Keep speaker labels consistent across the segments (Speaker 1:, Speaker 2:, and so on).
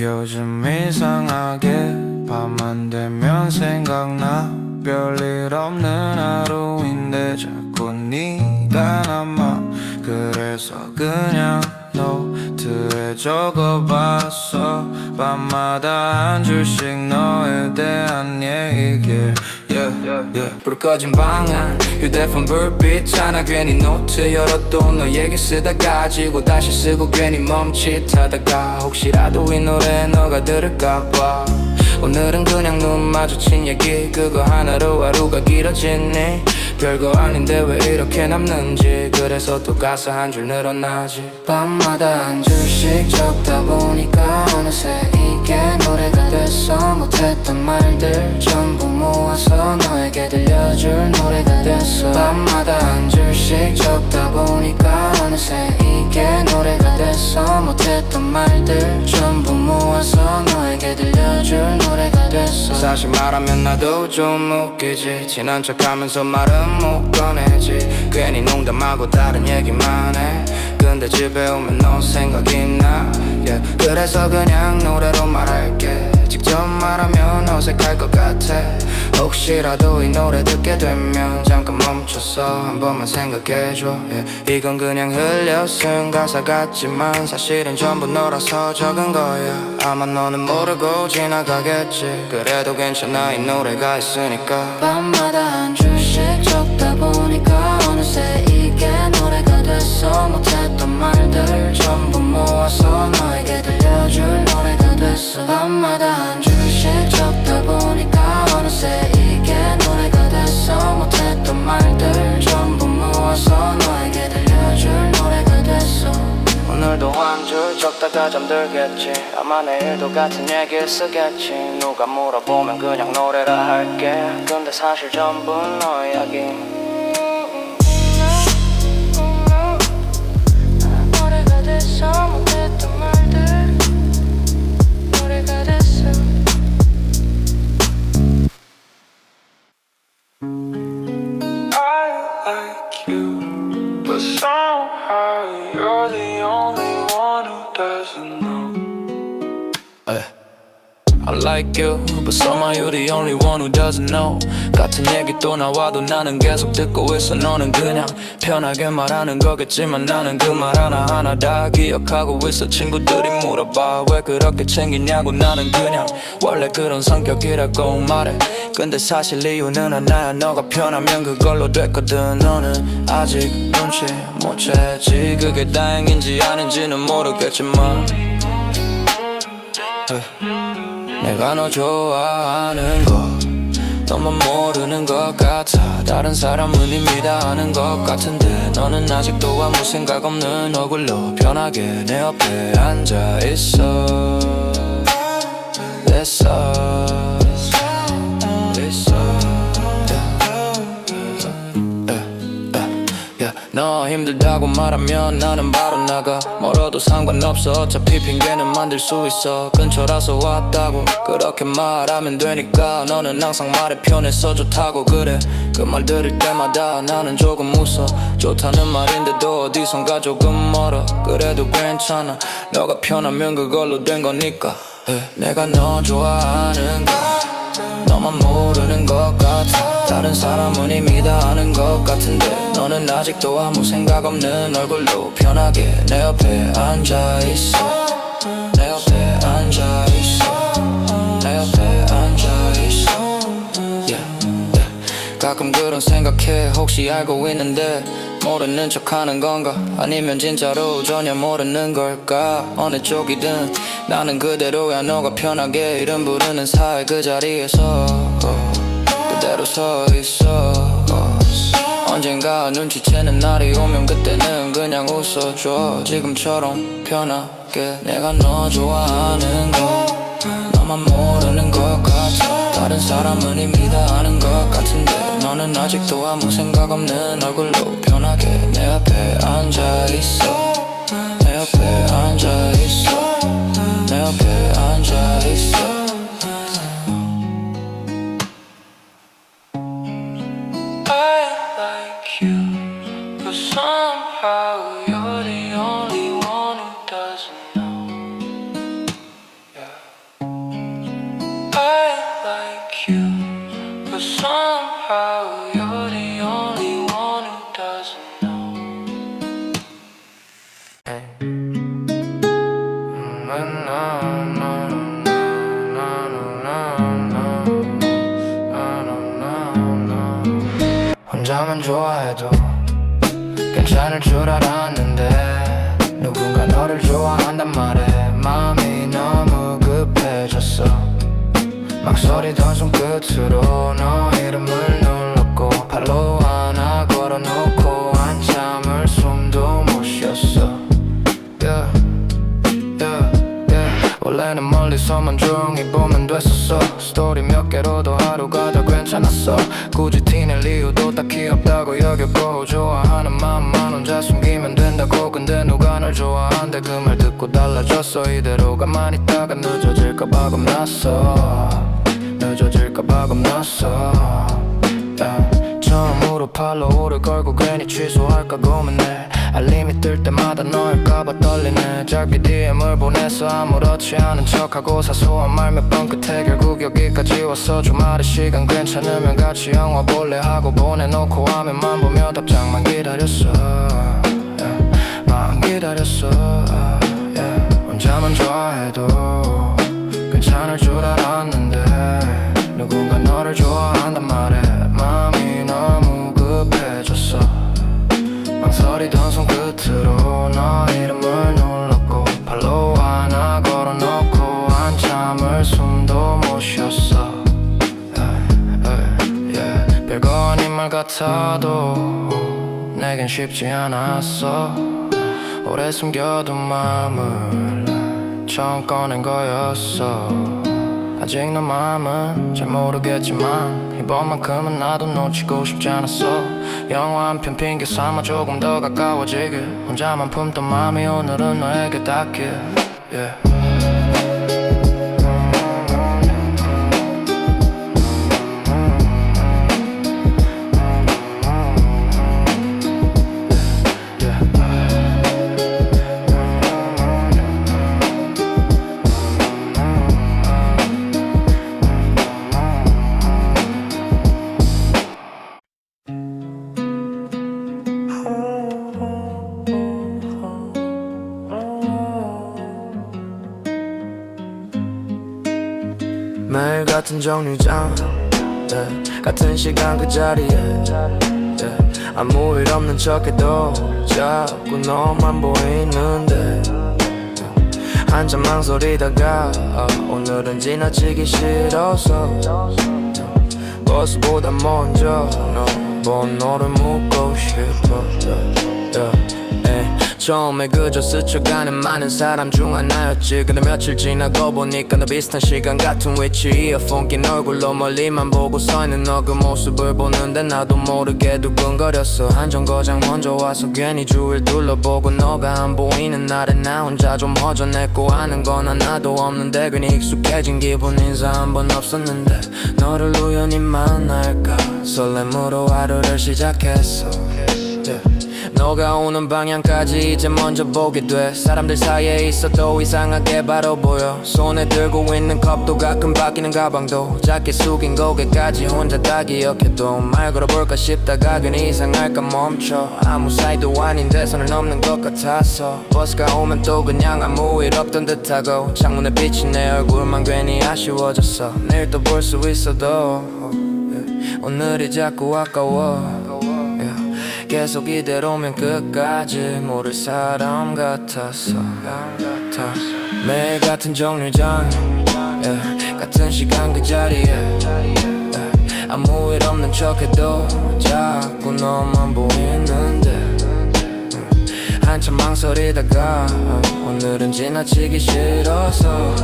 Speaker 1: 요즘 이상하게 밤만 되면 생각나. 별일 없는 하루인데 자꾸 네가 남아. 그래서 그냥 노트에 적어봤어. 밤마다 한 줄씩 너에 대한 얘기를 불 꺼진 방안 휴대폰 불빛 하나. 괜히 노트 열어도 너 얘기 쓰다 가지고 다시 쓰고 괜히 멈칫하다가 혹시라도 이 노래 너가 들을까봐 오늘은 그냥 눈 마주친 얘기 그거 하나로 하루가 길어지니. 별거 아닌데 왜 이렇게 남는지. 그래서 또 가사 한 줄 늘어나지. 밤마다 한 줄씩 적다 보니까 어느새 이게 노래가 됐어. 못했던 말들 전부 모아서 너에게 들려줄 노래가 됐어. 밤마다 한 줄씩 적다 보니까 어느새 이게 노래가 됐어. 못했던 말들 전부 모아서 너에게 들려줄 노래가 됐어. 사실 말하면 나도 좀 웃기지. 친한 척하면서 말은 못 꺼내지. 괜히 농담하고 다른 얘기만 해. 근데 집에 오면 너 생각이 나 그래서 그냥 노래로 말할게. 직접 말하면 어색할 것 같아. 혹시라도 이 노래 듣게 되면 잠깐 멈춰서 한 번만 생각해줘 이건 그냥 흘려 쓴 가사 같지만 사실은 전부 너라서 적은 거야. 아마 너는 모르고 지나가겠지. 그래도 괜찮아 이 노래가 있으니까. 밤마다 한 줄씩 적다 보니까 어느새 이게 노래가 됐어. 못했던 말들 전부 모아서 너에게 들려줄 노래가 됐어. 밤마다 한 줄씩 적다 보니까 어느새 이게 노래가 됐어. 못했던 말들 전부 모아서 너에게 들려줄 노래가 됐어. 오늘도 한 줄 적다가 잠들겠지. 아마 내일도 같은 얘기 쓰겠지. 누가 물어보면 그냥 노래라 할게. 근데 사실 전부 너 이야기. 노래가 됐어. 못했던 말들 노래가 됐어. I like you, but somehow you're the only one who doesn't know. I like you, but somehow you're the only one who doesn't know. 같은 얘기 또 나와도 나는 계속 듣고 있어. 너는 그냥 편하게 말하는 거겠지만 나는 그 말 하나하나 다 기억하고 있어. 친구들이 물어봐 왜 그렇게 챙기냐고. 나는 그냥 원래 그런 성격이라고 말해. 근데 사실 이유는 하나야. 너가 편하면 그걸로 됐거든. 너는 아직 눈치 못 채지. 그게 다행인지 아닌지는 모르겠지만 내가 너 좋아하는 거 너만 모르는 것 같아. 다른 사람은 이미 다 아는 것 같은데 너는 아직도 아무 생각 없는 얼굴로 편하게 내 옆에 앉아있어. 됐어. 너 힘들다고 말하면 나는 바로 나가. 멀어도 상관없어. 어차피 핑계는 만들 수 있어. 근처라서 왔다고 그렇게 말하면 되니까. 너는 항상 말에 편해서 좋다고 그래. 그 말 들을 때마다 나는 조금 웃어. 좋다는 말인데도 어디선가 조금 멀어. 그래도 괜찮아. 너가 편하면 그걸로 된 거니까. 내가 너 좋아하는 거 너만 모르는 것 같아. 다른 사람은 이미 다 아는 것 같은데 너는 아직도 아무 생각 없는 얼굴로 편하게 내 옆에 앉아있어. 내 옆에 앉아있어. 내 옆에 앉아있어. 가끔 그런 생각해. 혹시 알고 있는데 모르는 척하는 건가? 아니면 진짜로 전혀 모르는 걸까? 어느 쪽이든 나는 그대로야. 너가 편하게 이름 부르는 사이 그 자리에서 그대로 서 있어. 언젠가 눈치채는 날이 오면 그때는 그냥 웃어줘. 지금처럼 편하게. 내가 너 좋아하는 거 너만 모르는 것 같아. 다른 사람은 이미 다 아는 것 같은데 너는 아직도 아무 생각 없는 얼굴로 편하게 내 옆에 앉아있어. 내 옆에 앉아있어. 내 옆에 앉아있어. I like you, but somehow you're the only one who doesn't know. Yeah. 혼자만 좋아해도 괜찮을 줄 알았는데 누군가 너를 좋아한단 말에 마음이 너무 급해졌어. 막 서리던 손끝으로 너 이름을 눌렀고 팔로 하나 걸어놓고 한참을 숨도 못 쉬었어. yeah, yeah, yeah. 원래는 멀리서만 조용히 보면 됐었어. 스토리 몇 개로도 하루가 더 괜찮았어. 굳이 티낼 이유도 딱히 없다고 여겼고 좋아하는 마음만 혼자 숨기면 된다고. 근데 누가 널 좋아한대 그 말 듣고 달라졌어. 이대로 가만히 있다가 늦어질까봐 겁났어. 늦어질까봐 겁났어. yeah. 처음으로 팔로우를 걸고 괜히 취소할까 고민해. 알림이 뜰 때마다 너일까봐 떨리네. 짧게 DM을 보내서 아무렇지 않은 척하고 사소한 말 몇 번 끝에 결국 여기까지 왔어. 주말에 시간 괜찮으면 같이 영화 볼래 하고 보내놓고 화면만 보며 답장만 기다렸어. yeah. 만 기다렸어. yeah. 혼자만 좋아해도 괜찮을 줄 알았는데 누군가 너를 좋아한단 말에 마음이 너무 급해졌어. 망설이던 손끝으로 너 이름을 눌렀고 팔로 하나 걸어놓고 한참을 숨도 못 쉬었어. 별거 아닌 말 같아도 내겐 쉽지 않았어. 오래 숨겨둔 마음을 처음 꺼낸 거였어. 아직 너 마음은 잘 모르겠지만 이번만큼은 나도 놓치고 싶지 않았어. 영화 한 편 핑계 삼아 조금 더 가까워지길. 혼자만 품던 마음이 오늘은 너에게 닿길. yeah. 매일 같은 정류장 yeah. 같은 시간 그 자리에 yeah. 아무 일 없는 척해도 자꾸 너만 보이는데 yeah. 한참 망설이다가 오늘은 지나치기 싫어서 yeah. 버스보다 먼저 너 번호를 묻고 싶어 yeah. yeah. 처음에 그저 스쳐가는 많은 사람 중 하나였지. 근데 며칠 지나고 보니까 너 비슷한 시간 같은 위치 이어폰 낀 얼굴로 멀리만 보고 서있는 너 그 모습을 보는데 나도 모르게 두근거렸어. 한 정거장 먼저 와서 괜히 주위를 둘러보고 너가 안 보이는 날에 나 혼자 좀 허전했고 하는 건 하나도 없는데 괜히 익숙해진 기분. 인사 한 번 없었는데 너를 우연히 만날까 설렘으로 하루를 시작했어. yeah. 너가 오는 방향까지 이제 먼저 보게 돼. 사람들 사이에 있어도 이상하게 바로 보여. 손에 들고 있는 컵도 가끔 바뀌는 가방도 작게 숙인 고개까지 혼자 다 기억해도 말 걸어볼까 싶다가 괜히 이상할까 멈춰. 아무 사이도 아닌데 선을 넘는 것 같아서 버스가 오면 또 그냥 아무 일 없던 듯하고 창문에 비친 내 얼굴만 괜히 아쉬워졌어. 내일 또 볼 수 있어도 오늘이 자꾸 아까워. 계속 이대로면 끝까지 모를 사람 같았어. 매일 같은 정류장 yeah. 같은 시간 그 자리에 yeah. 아무 일 없는 척해도 자꾸 너만 보이는데 한참 망설이다가 오늘은 지나치기 싫어서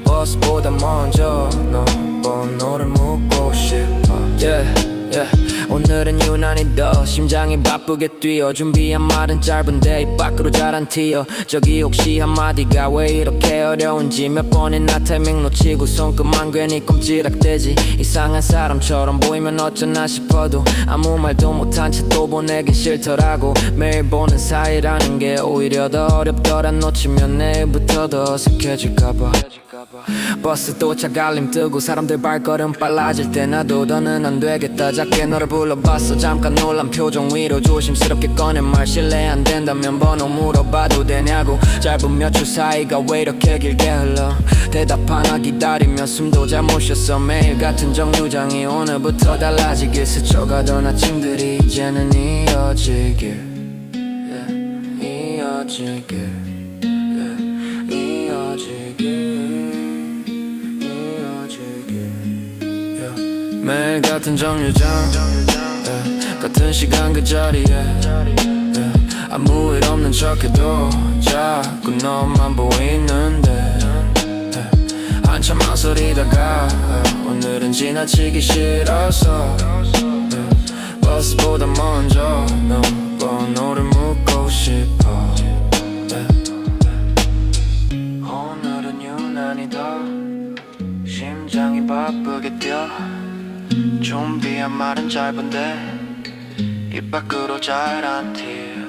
Speaker 1: 버스보다 먼저 너 번호를 묻고 싶어. yeah. yeah. 오늘은 유난히 더 심장이 바쁘게 뛰어. 준비한 말은 짧은데 입 밖으로 잘 안 튀어. 저기 혹시 한마디가 왜 이렇게 어려운지 몇 번이나 타이밍 놓치고 손끝만 괜히 꼼지락대지. 이상한 사람처럼 보이면 어쩌나 싶어도 아무 말도 못한 채 또 보내긴 싫더라고. 매일 보는 사이라는 게 오히려 더 어렵더라. 놓치면 내일부터 더 어색해질까봐. 버스 도착 알림 뜨고 사람들 발걸음 빨라질 때 나도 더는 안 되겠다. 작게 너를 불러봐
Speaker 2: 봤어. 잠깐 놀란 표정 위로 조심스럽게 꺼낸 말. 실례 안 된다면 번호 물어봐도 되냐고. 짧은 몇 초 사이가 왜 이렇게 길게 흘러. 대답 하나 기다리며 숨도 잘 못 쉬었어. 매일 같은 정류장이 오늘부터 달라지길 스쳐가던 아침들이 이제는 이어지길, 이어지길, 매일 같은 정류장, 같은 시간 그 자리에, 아무 일 없는 척해도 자꾸 너만 보이는데, 한참 망설이다가 오늘은 지나치기 싫어서 버스보다 먼저 너 번호를 묻고 싶어. 오늘은 유난히 더 심장이 바쁘게 뛰어. 준비한 말은 짧은데 입 밖으로 잘 안 튀어.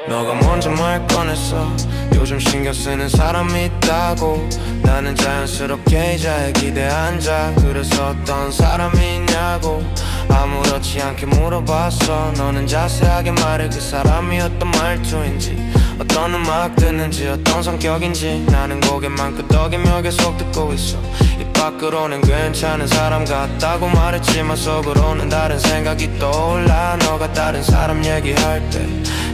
Speaker 2: 너가 먼저 말 꺼냈어. 요즘 신경 쓰는 사람이 있다고. 나는 자연스럽게 의자에 기대 앉아. 그래서 어떤 사람이 있냐고 아무렇지 않게 물어봤어. 너는 자세하게 말해. 그 사람이 어떤 말투인지, 어떤 음악 듣는지, 어떤 성격인지. 나는 고개만 끄덕이며 계속 듣고 있어. 입 밖으로는 괜찮은 사람 같다고 말했지만 속으로는 다른 생각이 떠올라. 너가 다른 사람 얘기할 때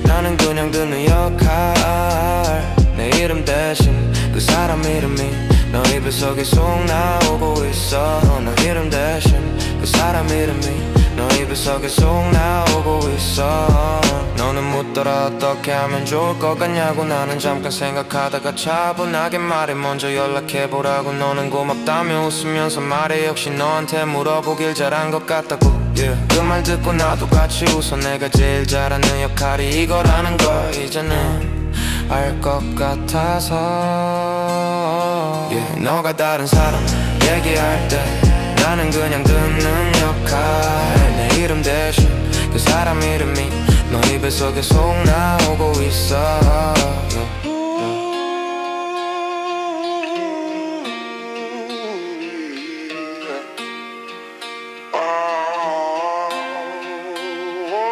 Speaker 2: 나는 그냥 듣는 역할. 내 이름 대신 그 사람 이름이 너 입에서 계속 나오고 있어. 너 이름 대신 그 사람 이름이 너 입에서 계속 나오고 있어. 너는 묻더라 어떻게 하면 좋을 것 같냐고. 나는 잠깐 생각하다가 차분하게 말해. 먼저 연락해보라고. 너는 고맙다며 웃으면서 말해. 역시 너한테 물어보길 잘한 것 같다고. 그 말 듣고 나도 같이 웃어. 내가 제일 잘하는 역할이 이거라는 걸 이제는 알 것 같아서. 너가 다른 사람 얘기할 때 나는 그냥 듣는 역할. 내 이름 대신 그 사람 이름이 너 입에서 계속 나오고 있어.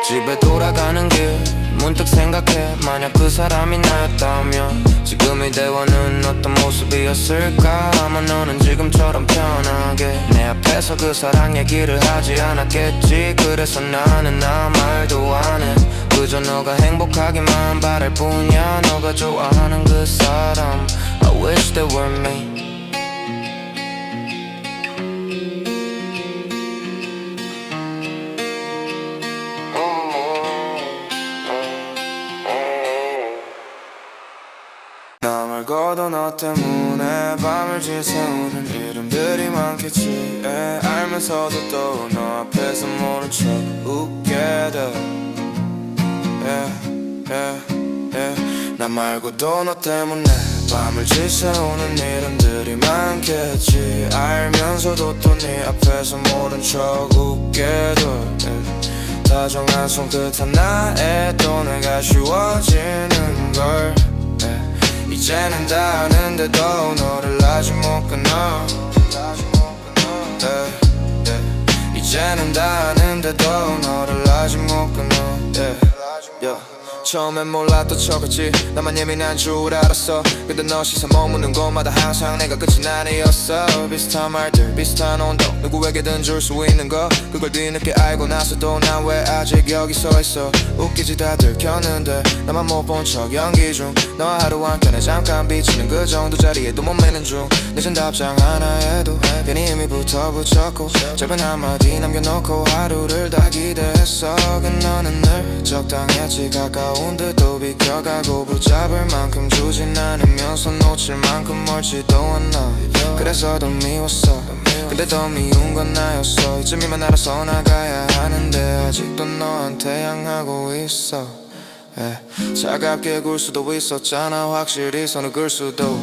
Speaker 2: 집에 돌아가는 길 문득 생각해. 만약 그 사람이 나였다면 지금 이 대화는 어떤 모습이었을까. 아마 너는 지금처럼 편하게 내 앞에서 그 사랑 얘기를 하지 않았겠지. 그래서 나는 아무 말도 안 해. 그저 너가 행복하기만 바랄 뿐이야. 너가 좋아하는 그 사람 I wish they were me. 나 말고도 너 때문에 밤을 지새우는 이름들이 많겠지. 알면서도 또 너 앞에서 모른 척 웃게 돼. 나 말고도 너 때문에 밤을 지새우는 이름들이 많겠지. 알면서도 또 네 앞에서 모른 척 웃게 돼. 다정한 손끝 하나에 또 내가 쉬워지는 걸. 이제는 다 아는데도 너를 아직 못 끊어. 이제는 다 아는데도 너를 아직 못 끊어. 처음엔 몰랐던 척했지. 나만 예민한 줄 알았어. 근데 너 시선 머무는 곳마다 항상 내가 끝이 아니었어. 비슷한 말들 비슷한 온도 누구에게든 줄 수 있는 거. 그걸 뒤늦게 알고 나서도 난 왜 아직 여기 서 있어. 웃기지 다들 켰는데 나만 못 본 척 연기 중. 너와 하루 한켠에 잠깐 비치는 그 정도 자리에도 못 매는 중. 늦은 답장 하나에도 괜히 힘이 붙었고 짧은 한마디 남겨놓고 하루를 다 기대했어. 그 너는 늘 적당했지. 가까운 듯도 비켜가고 붙잡을 만큼 주진 않으면서 놓칠 만큼 멀지도 않아. 그래서 더 미웠어. 근데 더 미운 건 나였어. 이쯤이면 알아서 나가야 하는데 아직도 너한테 향하고 있어. 차갑게 굴 수도 있었잖아. 확실히 손을 글 수도.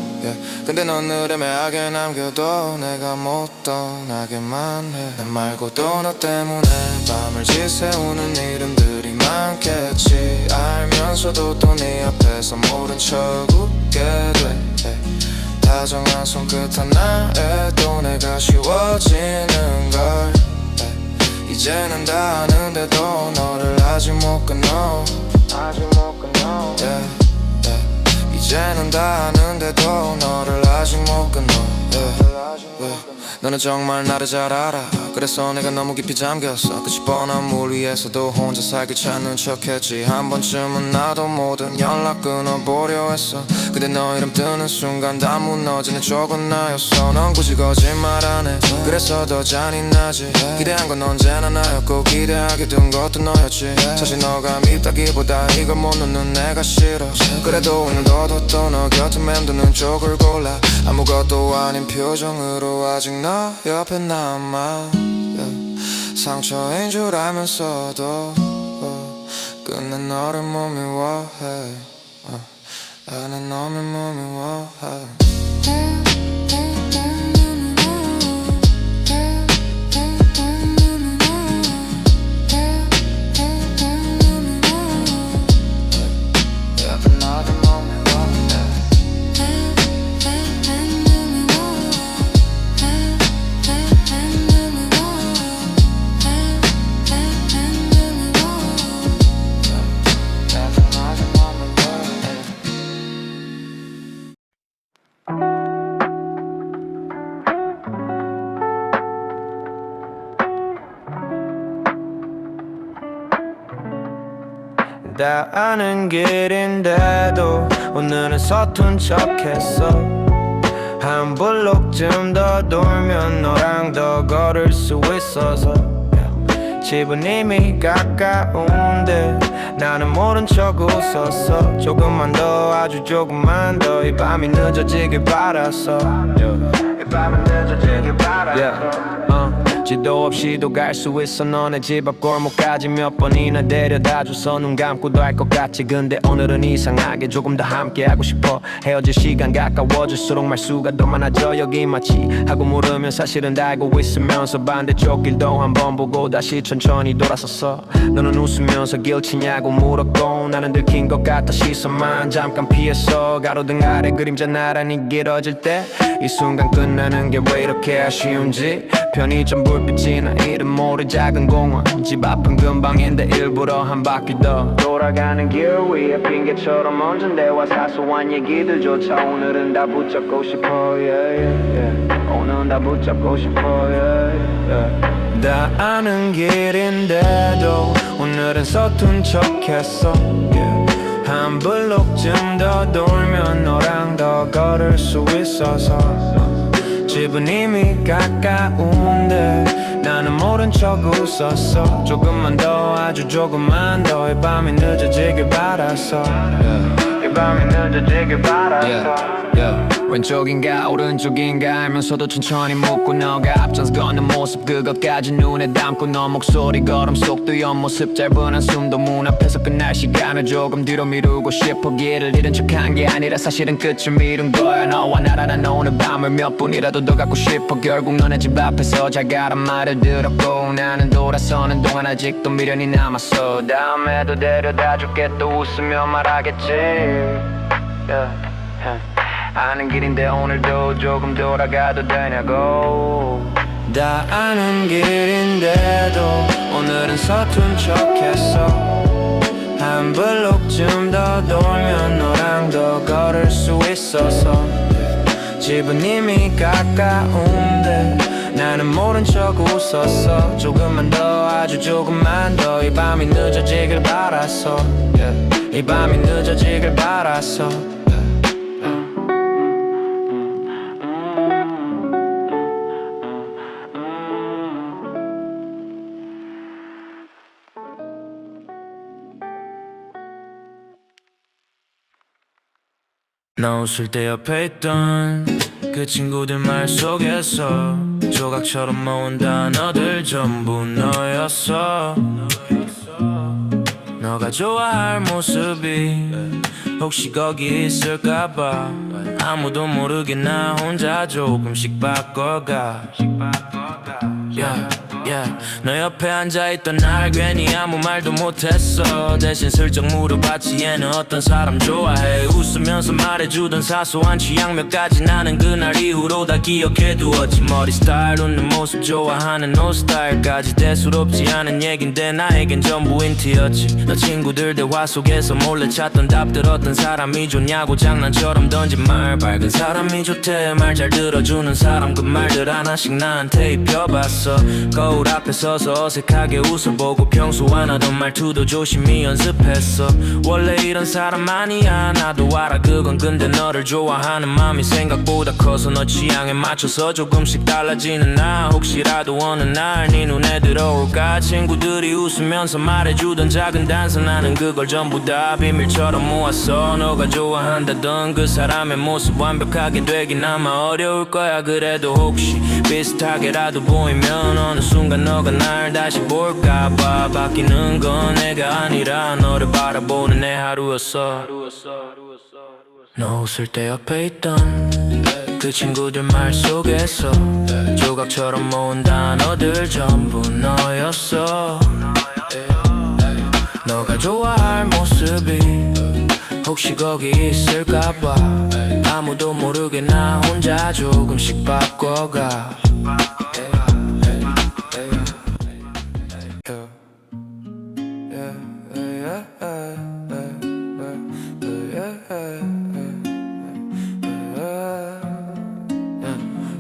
Speaker 2: 근데 넌 늘 애매하게 남겨도 내가 못 떠나게만 해. 나 말고도 너 때문에 밤을 지새우는 이름들이
Speaker 1: 않겠지 알면서도 또 네 앞에서 모른 척 웃게 돼 다정한 손끝 하나에 또 내가 쉬워지는 걸 이제는 다 아는데도 너를 아직 못 끊어 이제는 다 아는데도 너를 아직 못 끊어 너는 정말 나를 잘 알아 그래서 내가 너무 깊이 잠겼어 끝이 뻔한 물 위에서도 혼자 살길 찾는 척했지 한 번쯤은 나도 모든 연락 끊어보려 했어 근데 너 이름 뜨는 순간 다 무너지는 쪽은 나였어 넌 굳이 거짓말 안 해 그래서 더 잔인하지 기대한 건 언제나 나였고 기대하게 둔 것도 너였지 사실 너가 밉다기보다 이걸 못 놓는 내가 싫어 그래도 오늘도 또 너 곁에 맴도는 쪽을 골라 아무것도 아닌 표정으로 아직 너 옆에 남아 상처인 줄 알면서도 끝낸 너를 못 미워해 나는 너를 못 미워해
Speaker 2: 다 아는 길인데도 오늘은 서툰 척했어 한 블록쯤 더 돌면 너랑 더 걸을 수 있어서 집은 이미 가까운데 나는 모른 척 웃었어 조금만 더 아주 조금만 더 이 밤이 늦어지길 바랐어 이 밤이 늦어지길 바랐어 지도 없이도 갈 수 있어 너네 집 앞 골목까지 몇 번이나 데려다줘서 눈 감고도 알 것 같지 근데 오늘은 이상하게 조금 더 함께하고 싶어 헤어질 시간 가까워질수록 말수가 더 많아져 여기 맞지 하고 물으면 사실은 다 알고 있으면서 반대쪽 길도 한번 보고 다시 천천히 돌아섰어 너는 웃으면서 길치냐고 물었고 나는 들킨 것 같아 시선만 잠깐 피했어 가로등 아래 그림자 나란히 길어질 때 이 순간 끝나는 게 왜 이렇게 아쉬운지 편의점 불빛이나 이름 모를 작은 공원 집 앞은 금방인데 일부러 한 바퀴 더 돌아가는 길 위에 핑계처럼 얹은 대화 사소한 얘기들조차 오늘은 다 붙잡고 싶어 오늘은 다 붙잡고 싶어 다 아는 길인데도 오늘은 서툰 척했어 한 블록쯤 더 돌면 너랑 더 걸을 수 있어서 집은 이미 가까운데 나는 모른 척 웃었어 조금만 더 아주 조금만 더 이 밤이 늦어지길 바랐어 이 밤이 늦어지길 바랐어 왼쪽인가 오른쪽인가 알면서도 천천히 묻고 너가 앞장서 걷는 모습 그것까지 눈에 담고 너 목소리 걸음 속도 옆모습 짧은 한숨도 문 앞에서 끝날 시간을 조금 뒤로 미루고 싶어 길을 잃은 척한 게 아니라 사실은 끝을 미룬 거야 너와 나라는 오늘 밤을 몇 분이라도 더 갖고 싶어 결국 너네 집 앞에서 잘 가란 말을 들었고 나는 돌아서는 동안 아직도 미련이 남았어 다음에도 데려다줄게 또 웃으며 말하겠지 아는 길인데 오늘도 조금 돌아가도 되냐고 다 아는 길인데도 오늘은 서툰 척했어 한 블록쯤 더 돌면 너랑 더 걸을 수 있어서 집은 이미 가까운데 나는 모른 척 웃었어 조금만 더 아주 조금만 더 이 밤이 늦어지길 바랐어 이 밤이 늦어지길 바랐어 나 웃을 때 옆에 있던 그 친구들 말 속에서 조각처럼 모은 단어들 전부 너였어 너가 좋아할 모습이 혹시 거기 있을까봐 아무도 모르게 나 혼자 조금씩 바꿔가 yeah. 너 옆에 앉아있던 날 괜히 아무 말도 못했어. 대신 슬쩍 물어봤지 얘는 어떤 사람 좋아해. 웃으면서 말해주던 사소한 취향 몇 가지 나는 그날 이후로 다 기억해두었지. 머리 스타일 웃는 모습 좋아하는 옷 스타일까지 대수롭지 않은 얘긴데 나에겐 전부 인트였지. 너 친구들 대화 속에서 몰래 찾던 답들 어떤 사람이 좋냐고 장난처럼 던진 말. 밝은 사람이 좋대 말 잘 들어주는 사람 그 말들 하나씩 나한테 입혀봤어. 거울 앞에 서서 어색하게 웃어보고 평소 안 하던 말투도 조심히 연습했어. 원래 이런 사람 아니야 나도 알아 그건. 근데 너를 좋아하는 마음이 생각보다 커서 너 취향에 맞춰서 조금씩 달라지는 나. 혹시라도 어느 날 네 눈에 들어올까. 친구들이 웃으면서 말해주던 작은 단서 나는 그걸 전부 다 비밀처럼 모았어. 너가 좋아한다던 그 사람의 모습 완벽하게 되긴 아마 어려울 거야. 그래도 혹시 비슷하게라도 보이면 어느 순간 너가 날 다시 볼까봐. 바뀌는 건 내가 아니라 너를 바라보는 내 하루였어. 너 웃을 때 옆에 있던 그 친구들 말 속에서 조각처럼 모은 단어들 전부 너였어. 너가 좋아할 모습이 혹시 거기 있을까봐 아무도 모르게 나 혼자 조금씩 바꿔가.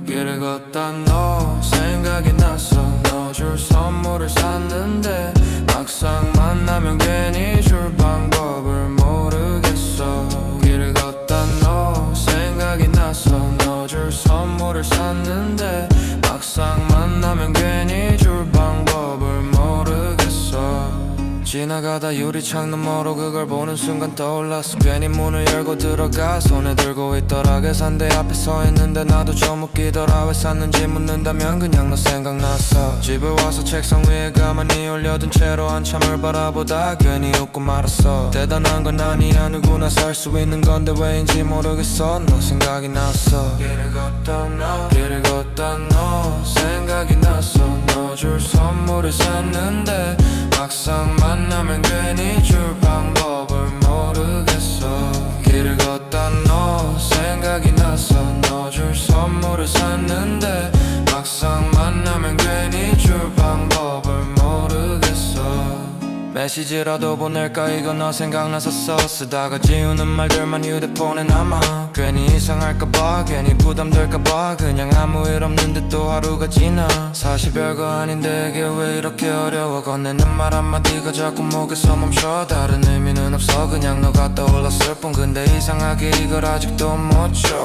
Speaker 1: 길을 걷다 너 생각이 났어. 너 줄 선물을 샀는데 막상 만나면 괜히 줄 방법을 모르겠어. 길을 걷다 너 생각이 났어. 너 줄 선물을 샀는데 막상 만나면 괜히 줄 방법을 모르겠어. 지나가다 유리창 너머로 그걸 보는 순간 떠올랐어. 괜히 문을 열고 들어가 손에 들고 있더라. 계산대 앞에 서 있는데 나도 좀 웃기더라. 왜 샀는지 묻는다면 그냥 너 생각났어. 집에 와서 책상 위에 가만히 올려둔 채로 한참을 바라보다 괜히 웃고 말았어. 대단한 건 아니야 누구나 살 수 있는 건데 왜인지 모르겠어. 너 생각이 났어. 길을 걷다 너 생각이 났어. 너 줄 선물을 샀는데 막상 만나면 괜히 줄 방법을 모르겠어. 길을 걷다 너 생각이 났어. 너 줄 선물을 샀는데 막상 만나면 괜히 줄 방법을 모르겠어. 메시지라도 보낼까 이거 너 생각나서 써. 쓰다가 지우는 말들만 휴대폰에 남아. 괜히 이상할까봐 괜히 부담될까봐 그냥 아무 일 없는데 또 하루가 지나. 사실 별거 아닌데 이게 왜 이렇게 어려워. 건네는 말 한마디가 자꾸 목에서 멈춰. 다른 의미는 없어 그냥 너가 떠올랐을 뿐. 근데 이상하게 이걸 아직도 못 줘.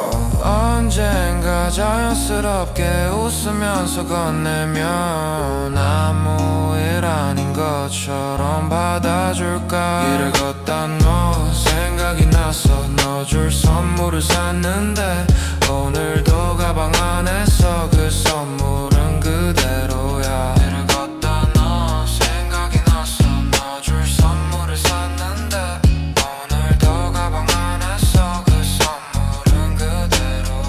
Speaker 1: 언젠가 자연스럽게 웃으면서 건네면 아무 일 아닌 것처럼 받아줄까. 길을 걷다 너 생각이 났어. 너 줄 선물을 샀는데 오늘도 가방 안에서 그 선물은 그대로야. 길을 걷다 너 생각이 났어. 너 줄 선물을 샀는데 오늘도 가방 안에서 그 선물은 그대로야.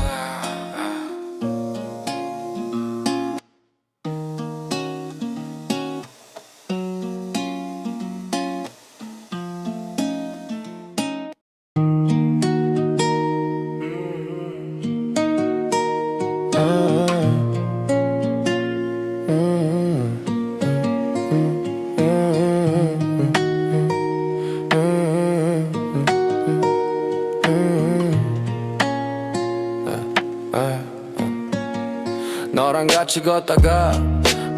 Speaker 1: 너랑 같이 걷다가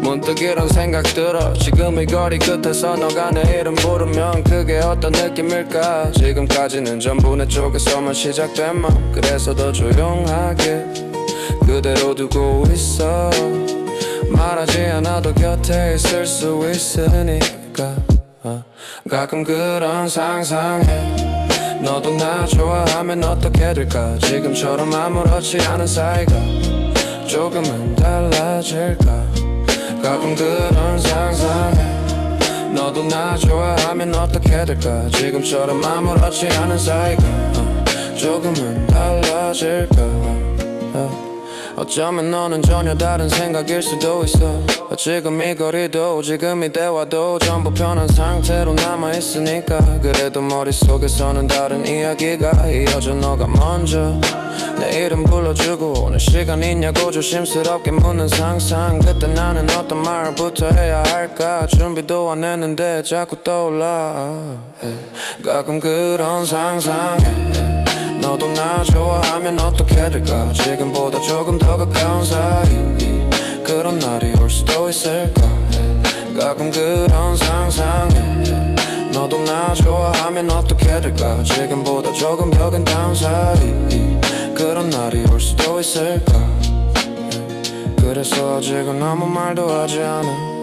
Speaker 1: 문득 이런 생각 들어. 지금 이 거리 끝에서 너가 내 이름 부르면 그게 어떤 느낌일까. 지금까지는 전부 내 쪽에서만 시작된 맘. 그래서 더 조용하게 그대로 두고 있어. 말하지 않아도 곁에 있을 수 있으니까. 가끔 그런 상상해. 너도 나 좋아하면 어떻게 될까. 지금처럼 아무렇지 않은 사이가 조금은 달라질까. 가끔 그런 상상해. 너도 나 좋아하면 어떻게 될까. 지금처럼 아무렇지 않은 사이가 조금은 달라질까.
Speaker 2: 어쩌면 너는 전혀 다른 생각일 수도 있어. 지금 이 거리도 지금 이 대화도 전부 편한 상태로 남아있으니까. 그래도 머릿속에서는 다른 이야기가 이어져. 너가 먼저 내 이름 불러주고 오늘 시간 있냐고 조심스럽게 묻는 상상. 그때 나는 어떤 말부터 해야 할까 준비도 안 했는데 자꾸 떠올라. 가끔 그런 상상해. 너도 나 좋아하면 어떻게 될까. 지금보다 조금 더 가까운 사이. 그런 날이 올 수도 있을까. 가끔 그런 상상해. 너도 나 좋아하면 어떻게 될까. 지금보다 조금 더 가까운 사이. 그런 날이 올 수도 있을까. 그래서 아직은 아무 말도 하지 않아.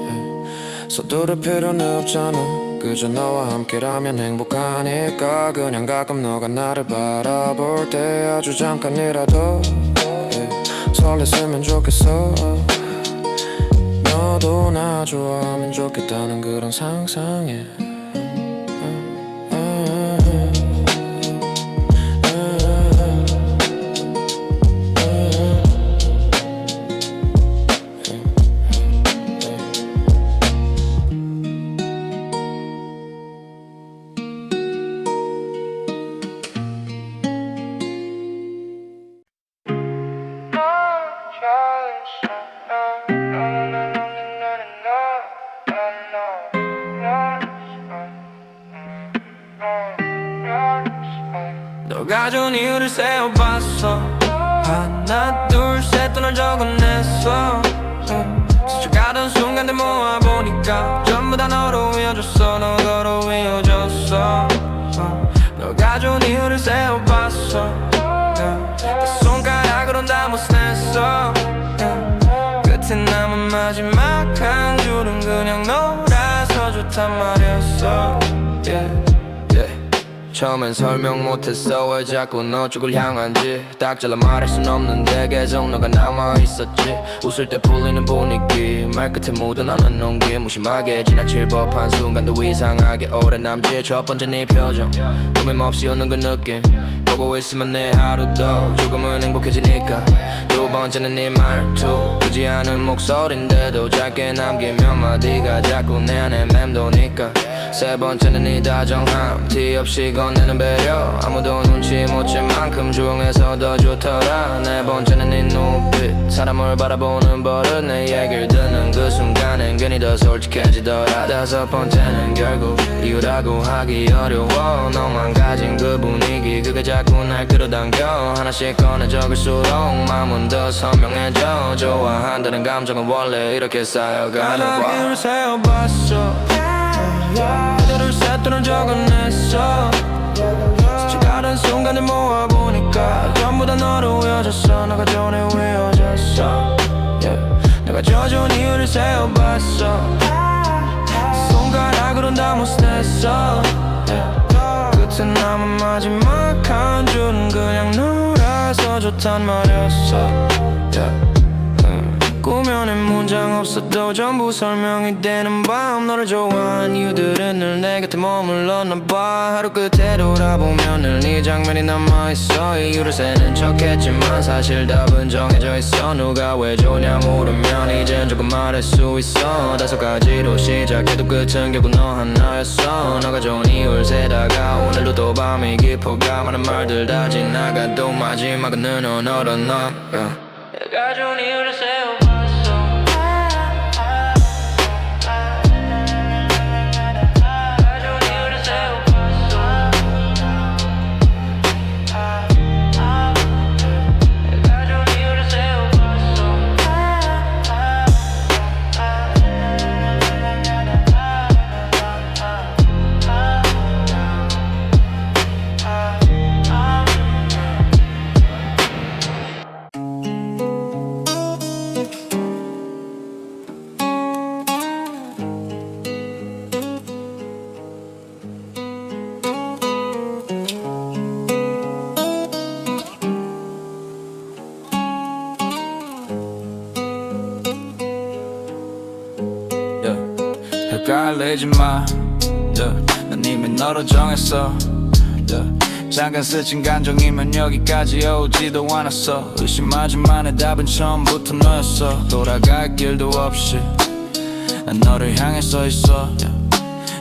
Speaker 2: 서두를 필요는 없잖아. 그저 너와 함께라면 행복하니까. 그냥 가끔 너가 나를 바라볼 때 아주 잠깐이라도 설렜으면 좋겠어. 너도 나 좋아하면 좋겠다는 그런 상상에. 너가 준 이유를 세어봤어. 하나 둘 셋 또 널 적어냈어. 스쳐가던 순간들 모아보니까 전부 다 너로 이어졌어. 너로 이어졌어. 너가 준 이유를 세어봤어. 내 손가락으로 다 못냈어. 끝에 남은 마지막 한 줄은 그냥 너라서 좋단 말이었어. 처음엔 설명 못했어 왜 자꾸 너 쪽을 향한지. 딱 잘라 말할 순 없는데 계속 너가 남아있었지. 웃을 때 풀리는 분위기 말끝에 묻어나는 농기. 무심하게 지나칠 법한 순간도 이상하게 오래 남지. 첫 번째 네 표정 꾸밈없이 웃는 그 느낌 보고 있으면 내 하루도 조금은 행복해지니까. 두 번째는 네 말투 크지 않은 목소리인데도 짧게 남긴 몇 마디가 자꾸 내 안에 맴도니까. 세 번째는 네 다정함 티 없이 건네는 배려. 아무도 눈치 못 챌 만큼 조용해서 더 좋더라. 네 번째는 네 눈빛 사람을 바라보는 버릇. 내 얘기를 듣는 그 순간엔 괜히 더 솔직해지더라. 다섯 번째는 결국 이유라고 하기 어려워. 너만 가진 그 분위기 그게 자꾸 날 끌어당겨. 하나씩 꺼내 적을수록 마음은 더 선명해져. 좋아한다는 감정은 원래 이렇게 쌓여가는 거야. 이유를 세어봤어. 하나를 셋 또는 적어냈어. 스쳐가던 순간을 모아보니까 전부 다 너로 이어졌어. 너가 전에 이어졌어. 내가 져준 이유를 세어봤어. 손가락으로 다 못냈어. 끝에 남은 마지막 한 줄은 그냥 너라서 좋단 말이었어. 꾸며낸 문장 없어도 전부 설명이 되는 밤. 너를 좋아한 이유들은 늘 내 곁에 머물렀나봐. 하루 끝에 돌아보면 늘 네 장면이 남아있어. 이유를 세는 척했지만 사실 답은 정해져 있어. 누가 왜 좋냐 물으면 이젠 조금 말할 수 있어. 다섯 가지로 시작해도 끝은 결국 너 하나였어. 너가 좋은 이유를 세다가 오늘도 또 밤이 깊어가. 많은 말들 다 지나가도 마지막은 너로 너. 내가 좋은 이유를 세워봤어.
Speaker 1: 헷갈리지 마. 난 이미 너로 정했어.
Speaker 3: 잠깐 스친 감정이면 여기까지 오지도 않았어. 의심하지만의 답은 처음부터 너였어. 돌아갈 길도 없이 난 너를 향해 서 있어.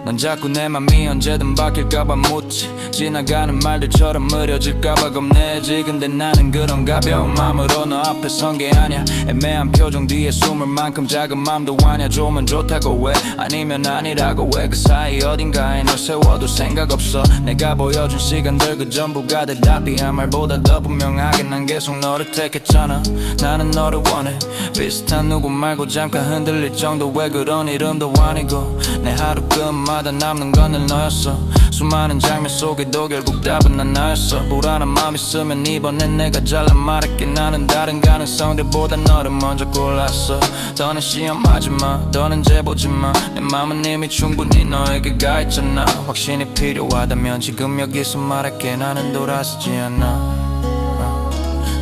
Speaker 3: 넌 자꾸 내 맘이 언제든 바뀔까봐 묻지. 지나가는 말들처럼 느려질까봐 겁내지. 근데 나는 그런 가벼운 마음으로 너 앞에 선 게 아냐. 애매한 표정 뒤에 숨을 만큼 작은 맘도 아냐. 좋으면 좋다고 왜 아니면 아니라고 왜 그 사이 어딘가에 널 세워둘 생각 없어. 내가 보여준 시간들 그 전부가 대답이 한 말보다 더 분명하게 난 계속 너를 택했잖아. 나는 너를 원해. 비슷한 누구 말고 잠깐 흔들릴 정도. 왜 그런 이름도 아니고 내 하루 끝마다 남는 건 늘 너였어. 수많은 장면 속에도 결국 답은 난 나였어. 불안한 마음 있으면 이번엔 내가 잘라 말할게. 나는 다른 가능성들보다 너를 먼저 골랐어. 더는 시험하지마, 더는 재보지마. 내 맘은 이미 충분히 너에게 가 있잖아. 확신이 필요하다면 지금 여기서 말할게. 나는 돌아서지 않아.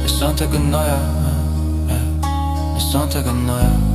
Speaker 3: 내 선택은 너야. 내 선택은 너야.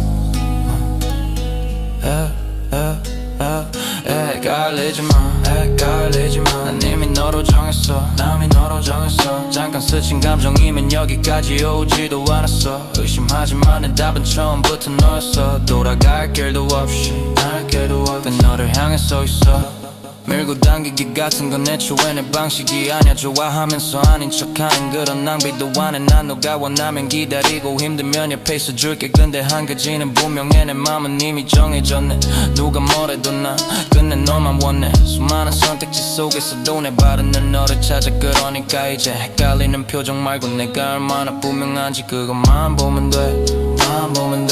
Speaker 3: 헷갈리지마, 헷갈리지마. 난 이미 너로 정했어. 남이 너로 정했어. 잠깐 스친 감정이면 여기까지 오지도 않았어. 의심하지만 내 답은 처음부터 너였어. 돌아갈 길도 없이 날 길도 없이 너를 향해 서 있어. 밀고 당기기 같은 건 애초에 내 방식이 아냐. 좋아하면서 아닌 척하는 그런 낭비도 안 해. 난 너가 원하면 기다리고 힘들면 옆에 있어줄게. 근데 한 가지는 분명해. 내 맘은 이미 정해졌네. 누가 뭐래도 난 끝내 너만 원해. 수많은 선택지 속에서도 내 발은 늘 너를 찾아. 그러니까 이제 헷갈리는 표정 말고 내가 얼마나 분명한지 그것만 보면 돼. 한 번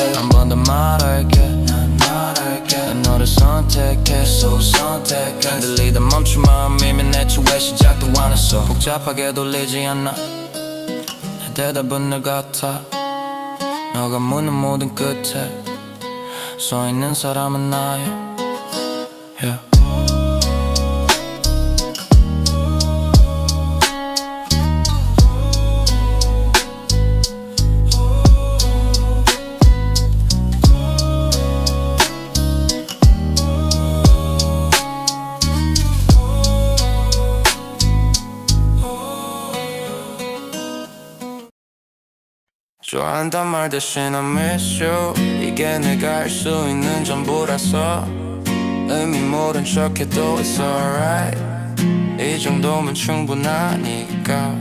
Speaker 3: 더 말할게. 난 너를 선택했어. 흔들리다 멈춘 마음이면 애초에 시작도 안 했어. 복잡하게 돌리지 않아. 내 대답은 늘 같아. 너가 묻는 모든 끝에 서 있는 사람은 나야. yeah.
Speaker 2: 좋아한단 말 대신 I miss you. 이게 내가 할 수 있는 전부라서 의미 모른 척해도 it's alright. 이 정도면 충분하니까.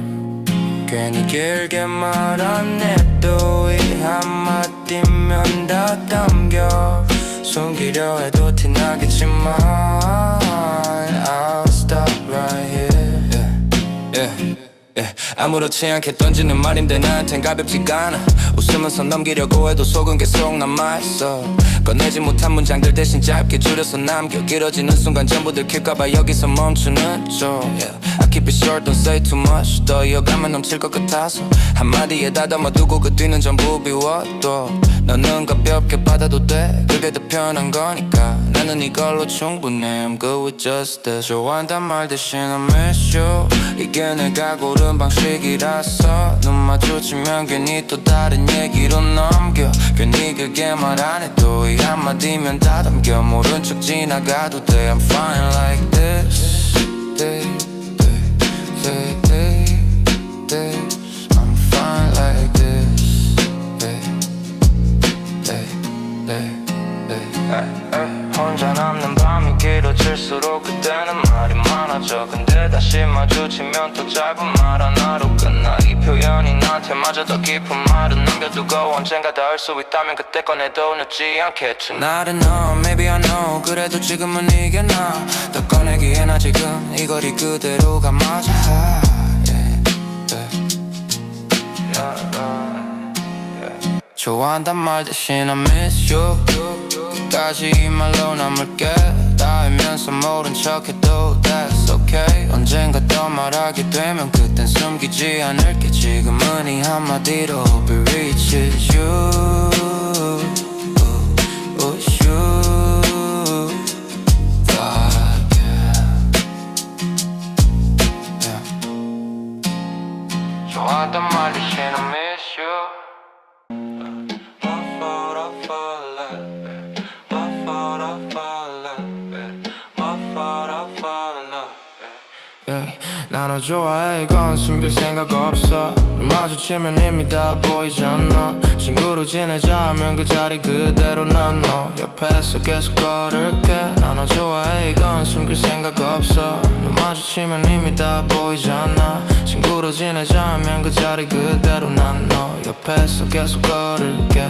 Speaker 2: 괜히 길게 말 안 해도 이 한마디면 다 담겨. 숨기려 해도 티나겠지만 I'll stop right here. 아무렇지 않게 던지는 말인데 나한텐 가볍지가 않아. 웃으면서 넘기려고 해도 속은 계속 남아있어. 꺼내지 못한 문장들 대신 짧게 줄여서 남겨. 길어지는 순간 전부 들킬까봐 여기서 멈추는 쪽. I keep it short, don't say too much. 더 이어가면 넘칠 것 같아서 한마디에 다담아두고 그 뒤는 전부 비워둬. 너는 가볍게 받아도 돼. 그게 더 편한 거니까. 나는 이걸로 충분해. I'm good with just this. 좋아한단 말 대신 I miss you. 이게 내가 고른 방식이라서 눈 마주치면 괜히 또 다른 얘기로 넘겨. 괜히 그게 말 안 해도 이 한마디면 다 담겨. 모른 척 지나가도 돼. I'm fine like this. I'm fine like this. 혼자 남는 밤이 길어질수록 그때는 말이 많아져. 근데 다시 마주치면 또 짧은 말 하나로 끝나. 이 표현이 나한테 맞아 더 깊은 말은 남겨두고 언젠가 닿을 수 있다면 그때 꺼내도 늦지 않겠지. 나를 know, maybe I know. 그래도 지금은 이게 나. 더 꺼내기엔 아직은 이 거리 그대로가 맞아. 좋아한단 말 대신 I miss you. 끝까지 이 말로 남을게. 다 알면서 모른 척해도 that's okay. 언젠가 더 말하게 되면 그땐 숨기지 않을게. 지금은 이 한마디로 hope it reaches you. 좋아한단 말 대신 I miss you. 나 너 좋아해 이건 숨길 생각 없어 눈 마주치면 이미 다 보이잖아 친구로 지내자 하면 그 자리 그대로 난 너 옆에서 계속 걸을게 나 너 좋아해 이건 숨길 생각 없어 눈 마주치면 이미 다 보이잖아 친구로 지내자 하면 그 자리 그대로 난 너 옆에서 계속 걸을게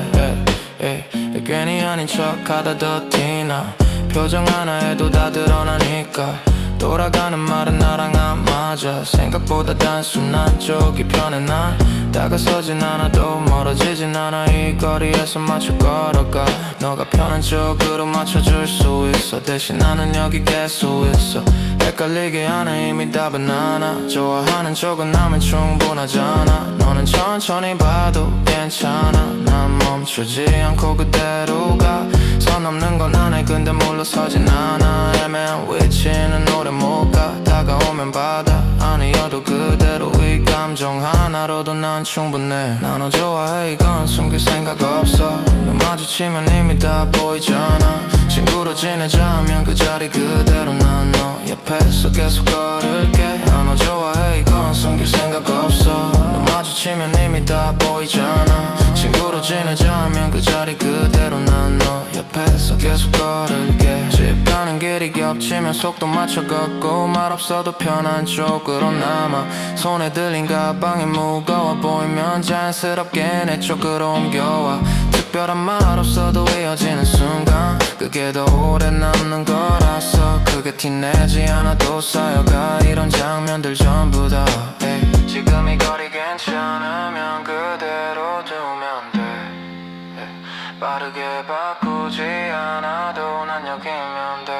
Speaker 2: 괜히 아닌 척하다 더 티나 표정 하나에도 다 드러나니까 돌아가는 말은 나랑 안 맞아 생각보다 단순한 쪽이 편해 난 다가서진 않아도 멀어지진 않아 이 거리에서 맞춰 걸어가 너가 편한 쪽으로 맞춰줄 수 있어 대신 나는 여기 계속 있어 헷갈리게 하네 이미 답은 하나 좋아하는 쪽은 나면 충분하잖아 너는 천천히 봐도 괜찮아 난 멈추지 않고 그대로 가 선 넘는 건 안 해 근데 물러서진 않아 애매한 위치는 오래 못 가 다가오면 바다 아니어도 그대로 이 감정 하나로도 난 충분해 나 너 좋아해 이건 숨길 생각 없어 눈 마주치면 이미 다 보이잖아 친구로 지내자 하면 그 자리 그대로 난 너 옆에서 계속 걸을게 나 너 좋아해 이건 숨길 생각 없어 눈 마주치면 이미 다 보이잖아 친구로 지내자 하면 그 자리 그대로 난 너 옆에서 계속 걸을게 집 가는 길이 겹치면 속도 맞춰 걷고 말 없어도 편한 쪽으로 남아 손에 들린 가방이 무거워 보이면 자연스럽게 내 쪽으로 옮겨와 특별한 말 없어도 이어지는 순간 그게 더 오래 남는 거라서 크게 티내지 않아도 쌓여가 이런 장면들 전부 다 지금 이 거리 괜찮으면 그대로 두면 돼 빠르게 바꾸지 않아도 난 여기면 돼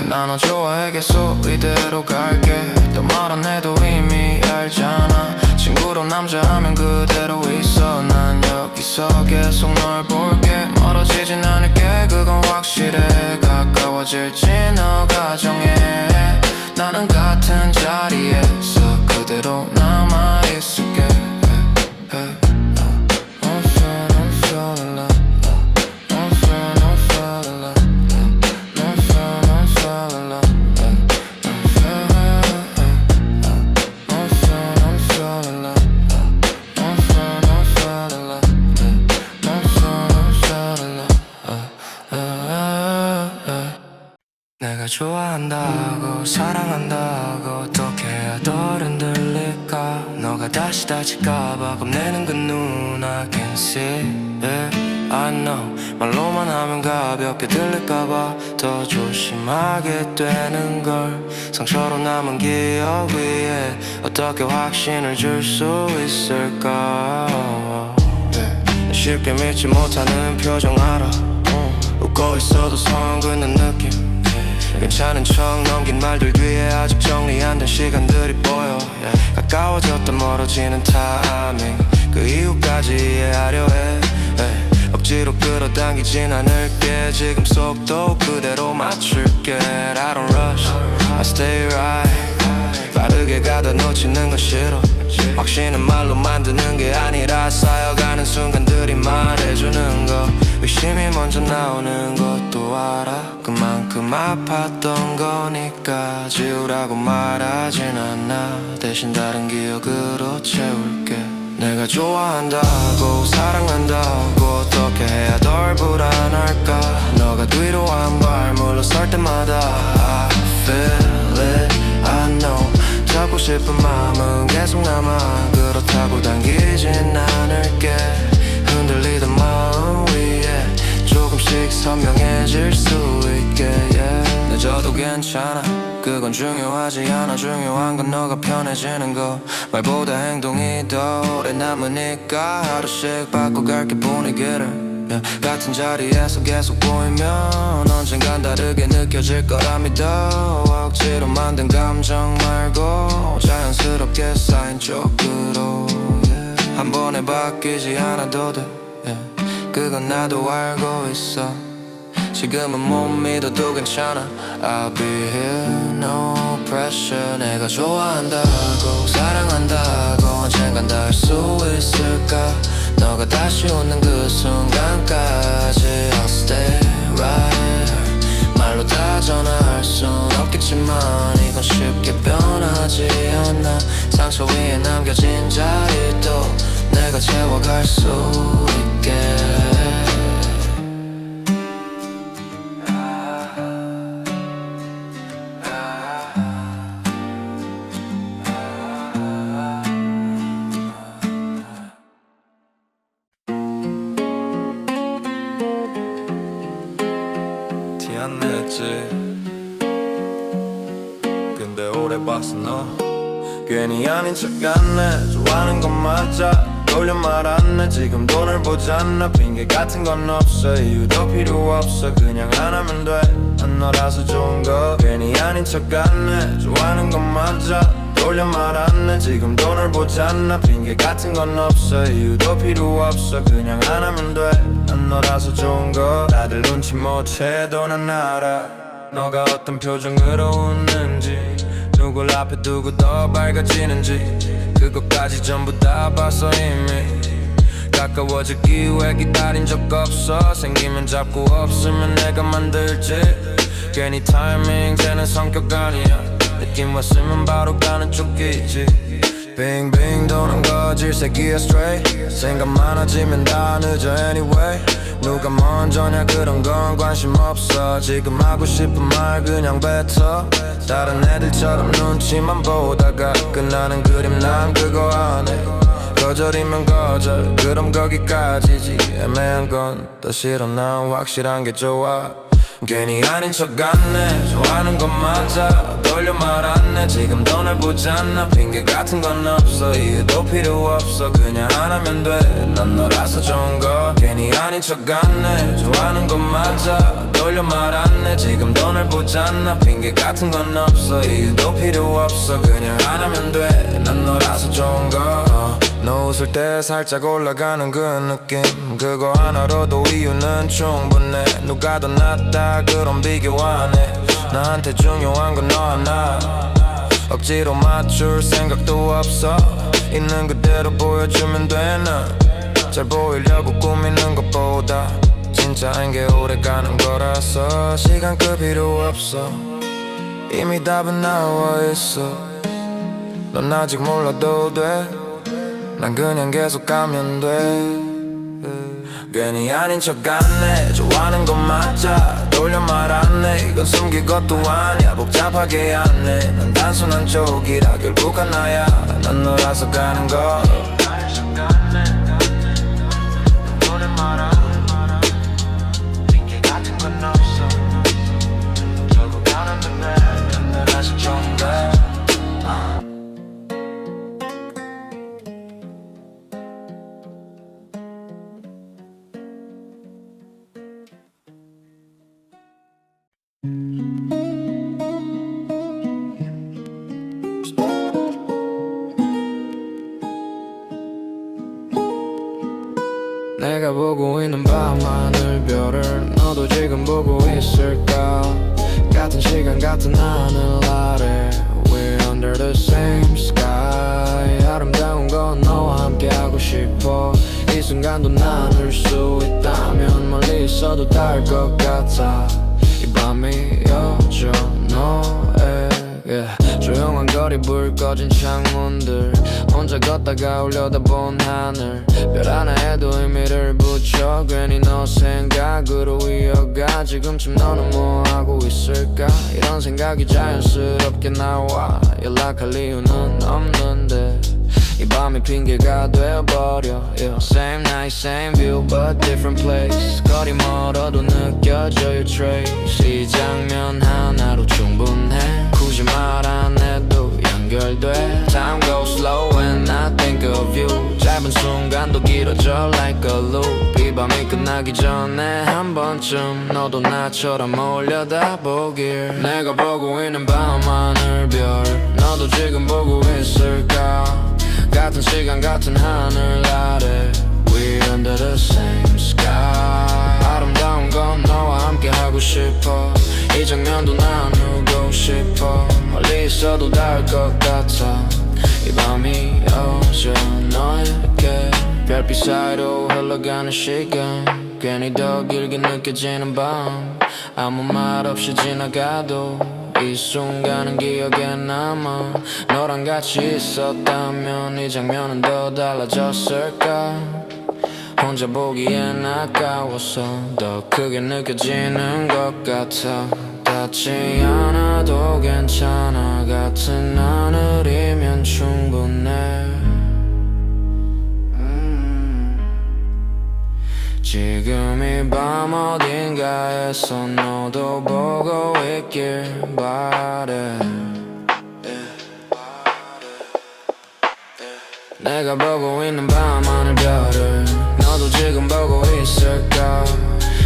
Speaker 2: 나 너 좋아해 계속 이대로 갈게 또 말 안 해도 이미 알잖아 친구로 남자 하면 그대로 있어 난 여기서 계속 널 볼게 멀어지진 않을게 그건 확실해 가까워질지 너가 정해 나는 같은 자리에서 그대로 남아있을게 내가 좋아한다고 사랑한다고 어떻게 해야 덜 흔들릴까 너가 다시 다칠까봐 겁내는 그 눈 I can see it I know 말로만 하면 가볍게 들릴까봐 더 조심하게 되는걸 상처로 남은 기억 위에 어떻게 확신을 줄 수 있을까 쉽게 믿지 못하는 표정 알아 웃고 있어도 성 긋는 느낌 괜찮은 척 넘긴 말들 뒤에 아직 정리 안 된 시간들이 보여 가까워졌다 멀어지는 타이밍 그 이유까지 이해하려 해 억지로 끌어당기진 않을게 지금 속도 그대로 맞출게 I don't rush I stay right 빠르게 가다 놓치는 건 싫어 확신은 말로 만드는 게 아니라 쌓여가는 순간들이 말해주는 거 의심이 먼저 나오는 것도 알아 그만큼 아팠던 거니까 지우라고 말하진 않아 대신 다른 기억으로 채울게 내가 좋아한다고 사랑한다고 어떻게 해야 덜 불안할까 너가 뒤로 한 발 물러설 때마다 I feel it I know 잡고 싶은 마음은 계속 남아 그렇다고 당기진 않을게 흔들리던 마음 위에 조금씩 선명해질 수 있게 늦어도 괜찮아 그건 중요하지 않아 중요한 건 너가 편해지는 거 말보다 행동이 더 오래 남으니까 하루씩 바꿔갈게 분위기를 같은 자리에서 계속 보이면 언젠간 다르게 느껴질 거라 믿어 억지로 만든 감정 말고 자연스럽게 쌓인 쪽으로 한 번에 바뀌지 않아도 돼 그건 나도 알고 있어 지금은 못 믿어도 괜찮아 I'll be here no pressure 내가 좋아한다고 사랑한다고 언젠간 닿을 수 있을까 너가 다시 오는 그 순간까지 I'll stay right 말로 다 전화할 순 없겠지만 이건 쉽게 변하지
Speaker 3: 저 위에 남겨진 자리도 내가 채워갈 수 있게
Speaker 2: 티 안 냈지 근데 오래 봤어 너 괜히 아닌 척 안네 좋아하는 건 맞아 돌려 말았네 지금 돈을 보잖아 핑계 같은 건 없어 이유도 필요 없어 그냥 안 하면 돼난 너라서 좋은 거 괜히 아닌 척 안네 좋아하는 건 맞아 돌려 말았네 지금 돈을 보잖아 핑계 같은 건 없어 이유도 필요 없어 그냥 안 하면 돼난 너라서 좋은 거 다들 눈치 못 채도 난 알아 너가 어떤 표정으로 웃는지 누굴 앞에 두고 더 밝아지는지 그것까지 전부 다 봤어 이미 가까워질 기회 기다린 적 없어 생기면 잡고 없으면 내가 만들지 괜히 타이밍 재는 성격 아니야 느낌 왔으면 바로 가는 쪽이지 빙빙 도는 거질 새끼야 straight 생각 많아지면 다 늦어 anyway 누가 먼저냐 그런 건 관심 없어 지금 하고 싶은 말 그냥 뱉어 다른 애들처럼 눈치만 보다가 끝나는 그림 난 그거 안 해 거절이면 거절 그럼 거기까지지 애매한 건 더 싫어 난 확실한 게 좋아 괜히 아닌 척 안네 좋아하는 건 맞아 돌려 말았네 지금 돈을 보잖아 핑계 같은 건 없어 이유도 필요 없어 그냥 안 하면 돼난 너라서 좋은 거 괜히 아닌 척 안네 좋아하는 건 맞아 돌려 말았네 지금 돈을 보잖아 핑계 같은 건 없어 이유도 필요 없어 그냥 안 하면 돼난 너라서 좋은 거 너 웃을 때 살짝 올라가는 그 느낌 그거 하나로도 이유는 충분해 누가 더 낫다 그럼 비교 안 해 나한테 중요한 건 너 하나 억지로 맞출 생각도 없어 있는 그대로 보여주면 돼난잘 보이려고 꾸미는 것보다 진짜인 게 오래가는 거라서 시간 그 필요 없어 이미 답은 나와 있어 넌 아직 몰라도 돼 난 그냥 계속 가면 돼 괜히 아닌 척 안네 좋아하는 건 맞아 돌려 말았네 이건 숨길 것도 아니야 복잡하게 안네 난 단순한 쪽이라 결국 하나야 난 너라서 가는 거 돌려 말아 핑계 같은 건 없어 결국 가는 데 난 너라서 좋은 거
Speaker 3: 내가 보고 있는 밤하늘 별을 너도 지금 보고 있을까 같은 시간 같은 하늘 아래 We're under the same sky 아름다운 건 너와 함께 하고 싶어 이 순간도 나눌 수 있다면 멀리 있어도 닿을 것 같아 이 밤이 여져 너에게 조용한 거리 불 꺼진 창문들 혼자 걷다가 올려다본 하늘 별 하나에도 의미를 붙여 괜히 너 생각으로 이어가 지금쯤 너는 뭐 하고 있을까 이런 생각이 자연스럽게 나와 연락할 이유는 없는데 이 밤이 핑계가 되어버려 yeah. Same night, same view, but different place 거리 멀어도 느껴져 your trace 이 장면 하나로 충분해 굳이 말 안 해도 연결돼 Time goes slow when I think of you 짧은 순간도 길어져 like a loop 이 밤이 끝나기 전에 한 번쯤 너도 나처럼 올려다보길 내가 보고 있는 밤하늘 별 너도 지금 보고 있을까 같은 시간 같은 하늘 아래 We're under the same sky 아름다운 건 너와 함께 하고 싶어 이 장면도 나누고 싶어 멀리 있어도 닿을 것 같아 이 밤이 오죠 너에게 별빛 사이로 흘러가는 시간 괜히 더 길게 느껴지는 밤 아무 말 없이 지나가도 이 순간은 기억에 남아 너랑 같이 있었다면 이 장면은 더 달라졌을까 혼자 보기엔 아까워서 더 크게 느껴지는 것 같아 닿지 않아도 괜찮아 같은 하늘이면 충분해 지금 이 밤 어딘가에서 너도 보고 있길 바래 내가 보고 있는 밤하늘 별을 너도 지금 보고 있을까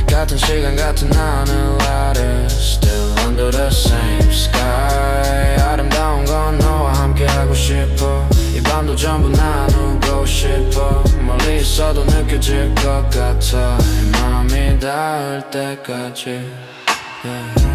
Speaker 3: 같은 시간 같은 하늘 아래 Still under the same sky 아름다운 건 너와 함께 하고 싶어 이 밤도 전부 나누고 싶어 멀리 있어도 느껴질 것 같아 이 맘이 닿을 때까지 yeah.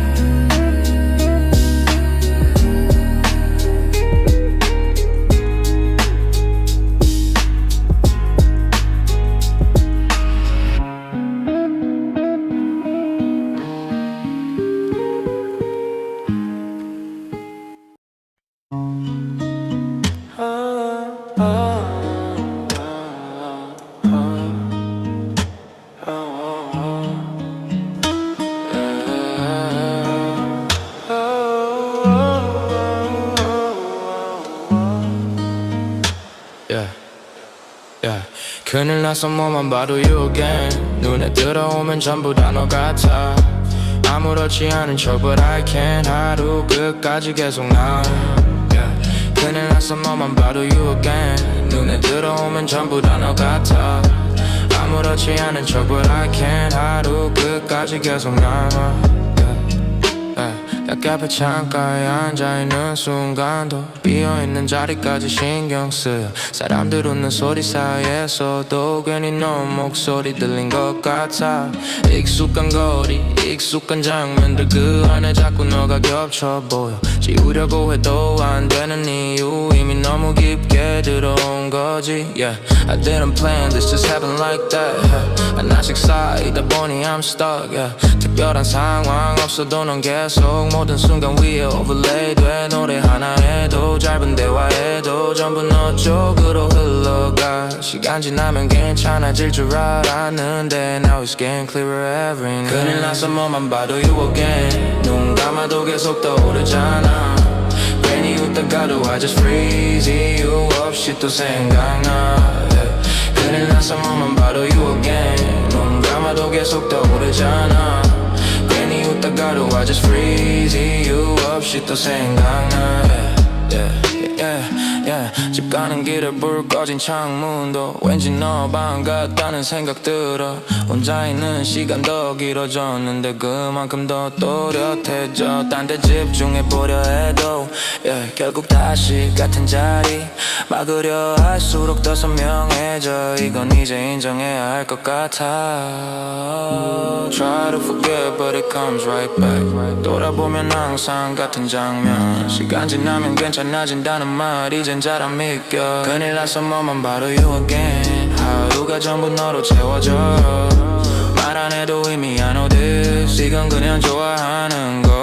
Speaker 3: 큰일 났어 뭐만 봐도 you again 눈에 들어오면 전부 다 너 같아 아무렇지 않은 척 but I can't 하루 끝까지 계속 나 큰일 났어 뭐만 봐도 you again 눈에 들어오면 전부 다 너 같아 아무렇지 않은 척 but I can't 하루 끝까지 계속 남아 카페 창가에 앉아있는 순간도 비어있는 자리까지 신경 쓰여 사람들 웃는 소리 사이에서도 괜히 너 목소리 들린 것 같아 익숙한 거리 익숙한 장면들 그 안에 자꾸 너가 겹쳐 보여 지우려고 해도 안 되는 이유 이미 너무 깊게 들어온 거지 Yeah, I didn't plan this just happened like that 하나씩 쌓이다 보니 I'm stuck yeah. 특별한 상황 없어도 넌 계속 모든 순간 위에 overlay 돼 노래 하나에도 짧은 대화에도 전부 너 쪽으로 흘러가 시간 지나면 괜찮아질 줄 알았는데 Now it's getting clearer every night 큰일 났어 뭐만 봐도 you again 눈 감아도 계속 떠오르잖아 괜히 웃다가도 I just freeze 이유 없이 또 생각나 큰일 났어 뭐만 봐도 you again 눈 감아도 계속 떠오르잖아 괜히 웃다가도 I just freeze 이유 없이 또 생각나 집 가는 길에 불 꺼진 창문도 왠지 너 방 같다는 생각 들어 혼자 있는 시간 더 길어졌는데 그만큼 더 또렷해져 딴 데 집중해보려 해도 결국 다시 같은 자리 막으려 할수록 더 선명해져 이건 이제 인정해야 할 것 같아 Try to forget but it comes right back 돌아보면 항상 같은 장면 시간 지나면 괜찮아진다는 말 이젠 잘 안 믿겨 큰일 났어 뭐만 봐도 you again 하루가 전부 너로 채워져 말 안 해도 이미 I know this 이건 그냥 좋아하는 걸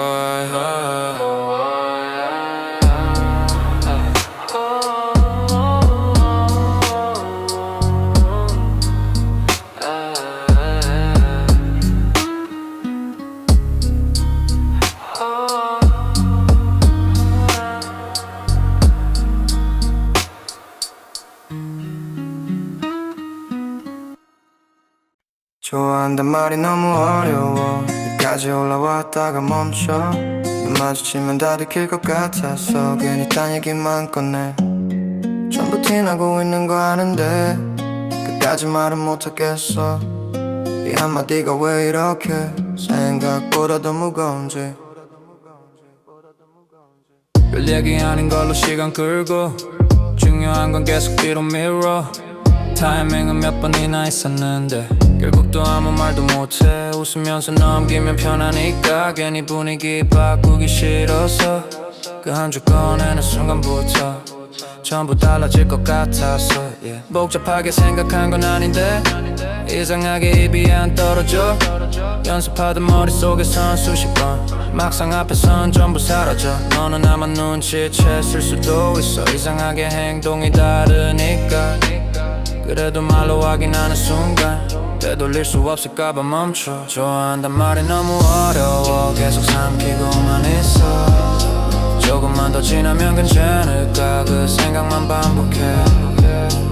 Speaker 1: 좋아한단 말이 너무 어려워 여기까지 올라왔다가 멈춰 눈 마주치면 다 들킬 것 같아서 괜히 딴 얘기만 꺼내 전부 티나고 있는 거 아는데 끝까지 말은 못하겠어 이 한마디가 왜 이렇게 생각보다 더 무거운지
Speaker 3: 별 얘기 아닌 걸로 시간 끌고 중요한 건 계속 뒤로 밀어 타이밍은 몇 번이나 있었는데 결국 또 아무 말도 못해 웃으면서 넘기면 편하니까 괜히 분위기 바꾸기 싫어서 그 한 줄 꺼내는 순간부터 전부 달라질 것 같았어 yeah. 복잡하게 생각한 건 아닌데 이상하게 입이 안 떨어져 연습하던 머릿속에선 수십 번 막상 앞에선 전부 사라져 너는 아마 눈치챘을 수도 있어 이상하게 행동이 다르니까 그래도 말로 확인하는 순간 되돌릴 수 없을까봐 멈춰 좋아한단 말이 너무 어려워 계속 삼키고만 있어 조금만 더 지나면 괜찮을까 그 생각만 반복해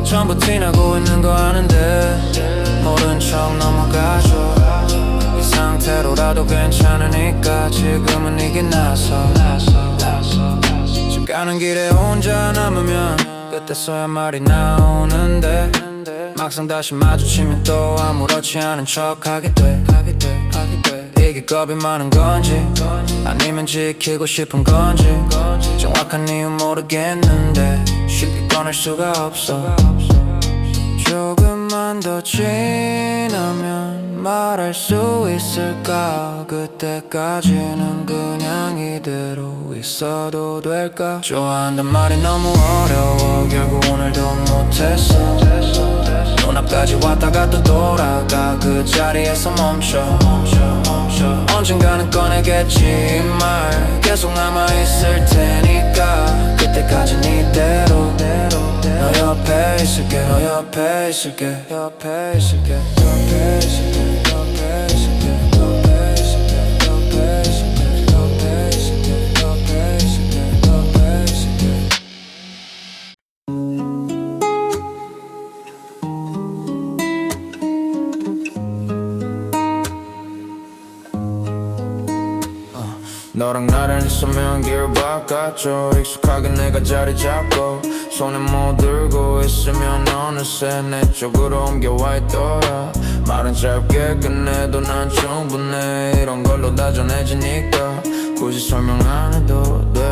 Speaker 3: 전부 티나고 있는 거 아는데 모른 척 넘어가줘 이 상태로라도 괜찮으니까 지금은 이게 나서 집 가는 길에 혼자 남으면 그때서야 말이 나오는데 막상 다시 마주치면 또 아무렇지 않은 척 하게 돼 이게 겁이 많은 건지 아니면 지키고 싶은 건지 정확한 이유 모르겠는데 쉽게 꺼낼 수가 없어 조금만 더 지나면 말할 수 있을까 그때까지는 그냥 이대로 있어도 될까 좋아한단 말이 너무 어려워 결국 오늘도 못했어 눈앞까지 왔다가 또 돌아가 그 자리에서 멈춰 언젠가는 꺼내겠지 이 말 계속 남아있을 테니까 그때까진 이대로 너 옆에 있을게 너 옆에 있을게 옆에 있을게 옆에 있을게 옆에 있을게 옆에 있을게 옆에 있을게 옆에 있을게 옆에 있을게 옆에 있을게 너랑 나랑 있으면 길 바꿨죠 익숙하게 내가 자리 잡고 손에 못 들고 있으면 어느새 내 쪽으로 옮겨와 있더라 말은 짧게 끝내도 난 충분해 이런 걸로 다 전해지니까 굳이 설명 안 해도 돼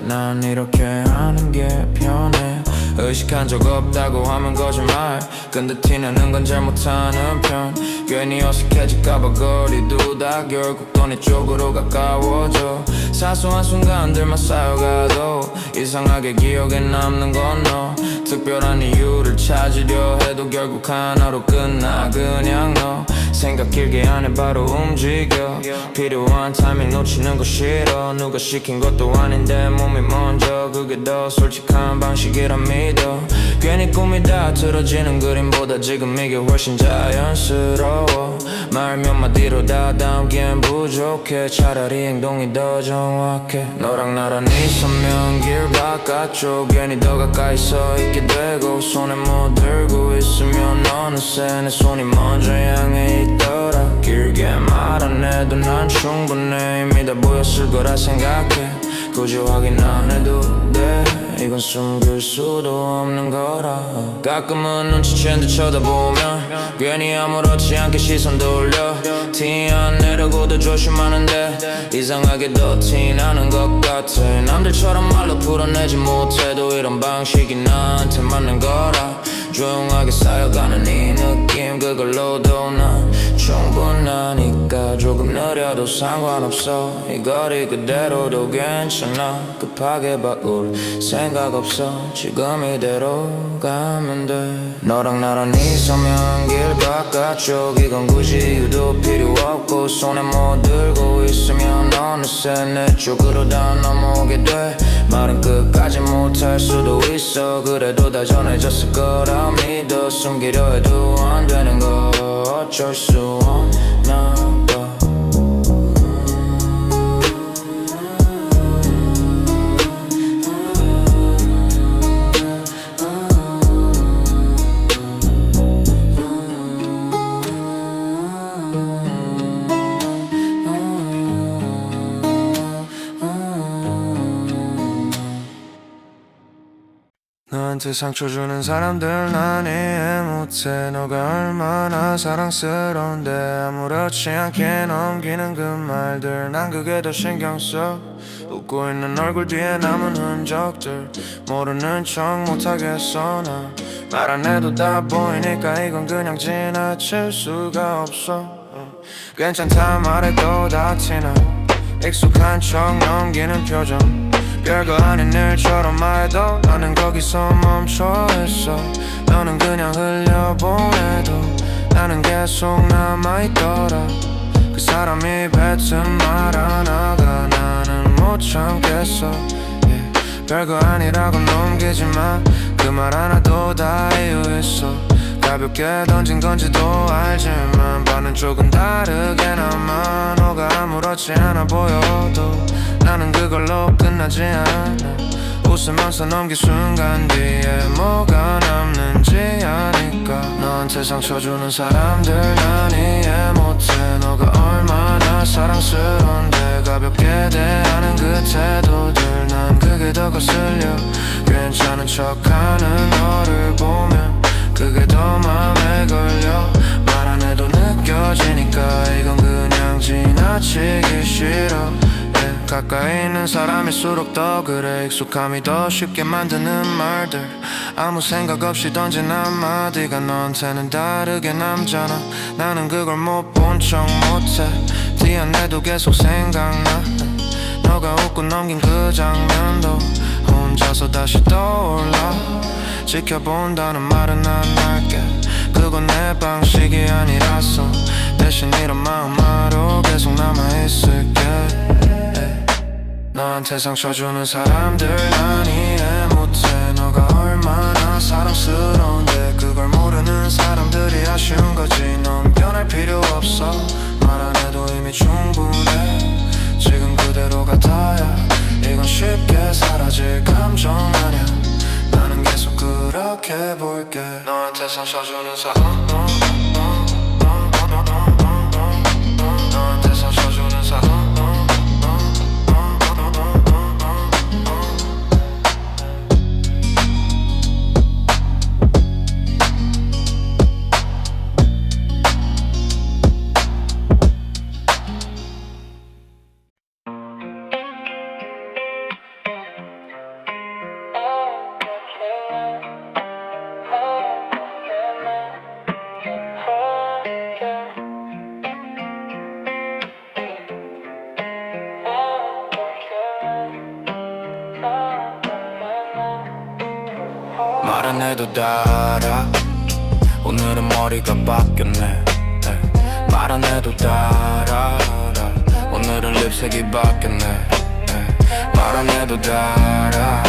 Speaker 3: 난 이렇게 하는 게 편해 의식한 적 없다고 하면 거짓말 근데 티나는 건 잘못하는 편 괜히 어색해질까봐 거리 두다 결국 또 내 쪽으로 가까워져 사소한 순간들만 쌓여가도 이상하게 기억에 남는 건 너 특별한 이유를 찾으려 해도 결국 하나로 끝나 그냥 너 생각 길게 안 해 바로 움직여 필요한 타이밍 놓치는 거 싫어 누가 시킨 것도 아닌데 몸이 먼저 그게 더 솔직한 방식이라 믿어 괜히 꿈이 다 틀어지는 그림보다 지금 이게 훨씬 자연스러워 말 몇 마디로 다 담기엔 부족해 차라리 행동이 더 정확해 너랑 나랑 있으면 길 바깥쪽 괜히 더 가까이 서 있게 되고 손에 못 들고 있으면 어느새 내 손이 먼저 향해 있더라 길게 말 안 해도 난 충분해 이미 다 보였을 거라 생각해 굳이 확인 안 해도 돼 이건 숨길 수도 없는 거라 가끔은 눈치챈 듯 쳐다보면 괜히 아무렇지 않게 시선 돌려 티 안 내려고도 조심하는데 이상하게 더 티나는 것 같아 남들처럼 말로 풀어내지 못해도 이런 방식이 나한테 맞는 거라 조용하게 쌓여가는 이 느낌 그걸로도 난 충분하니까 조금 느려도 상관없어 이 거리 그대로도 괜찮아 급하게 바꿀 생각 없어 지금 이대로 가면 돼 너랑 나랑 있으면 길 바깥쪽 이건 굳이 이유도 필요 없고 손에 못 들고 있으면 어느새 내 쪽으로 다 넘어오게 돼 말은 끝까지 못할 수도 있어 그래도 다 전해졌을 거라 믿어 숨기려 해도 안 되는 거 어쩔 수 없나 봐
Speaker 1: 너한테 상처 주는 사람들 난 이해 못해 너가 얼마나 사랑스러운데 아무렇지 않게 넘기는 그 말들 난 그게 더 신경 써 웃고 있는 얼굴 뒤에 남은 흔적들 모르는 척 못하겠어 나 말 안 해도 다 보이니까 이건 그냥 지나칠 수가 없어 괜찮다 말해도 다 티나 익숙한 척 넘기는 표정
Speaker 2: 별거 아닌 일처럼 말도 나는 거기서 멈춰 있어. 너는 그냥 흘려보내도 나는 계속 남아있더라. 그 사람이 뱉은 말 하나가 나는 못 참겠어. 별거 아니라고 넘기지만 그 말 하나도 다 이유 있어. 가볍게 던진 건지도 알지만 받는 쪽은 다르게 남아. 너가 아무렇지 않아 보여도 나는 그걸로 끝나지 않아. 웃으면서 넘길 순간 뒤에 뭐가 남는지 아니까. 너한테 상처 주는 사람들 난 이해 못해. 너가 얼마나 사랑스러운데 가볍게 대하는 그 태도들 난 그게 더 거슬려. 괜찮은 척하는 너를 보면 그게 더 맘에 걸려. 말 안 해도 느껴지니까 이건 그냥 지나치기 싫어. 가까이 있는 사람일수록 더 그래. 익숙함이 더 쉽게 만드는 말들 아무 생각 없이 던진 한마디가 너한테는 다르게 남잖아. 나는 그걸 못 본 척 못해. 티 안 내도 계속 생각나. 너가 웃고 넘긴 그 장면도 혼자서 다시 떠올라. 지켜본다는 말은 안 할게. 그건 내 방식이 아니라서 대신 이런 마음으로 계속 남아있을게. 너한테 상처 주는 사람들 난 이해 못해. 너가 얼마나 사랑스러운데 그걸 모르는 사람들이 아쉬운 거지. 넌 변할 필요 없어. 말 안 해도 이미 충분해. 지금 그대로 같아야 이건 쉽게 사라질 감정 아냐. 나는 계속 그렇게 볼게. 너한테 상처 주는 사람 너한테 상처 주는 사람 말 안 해도 다 알아. 오늘은 머리가 바뀌었네. 말 안 해도 다 알아. 오늘은 립색이 바뀌었네. 말 안 해도 다 알아.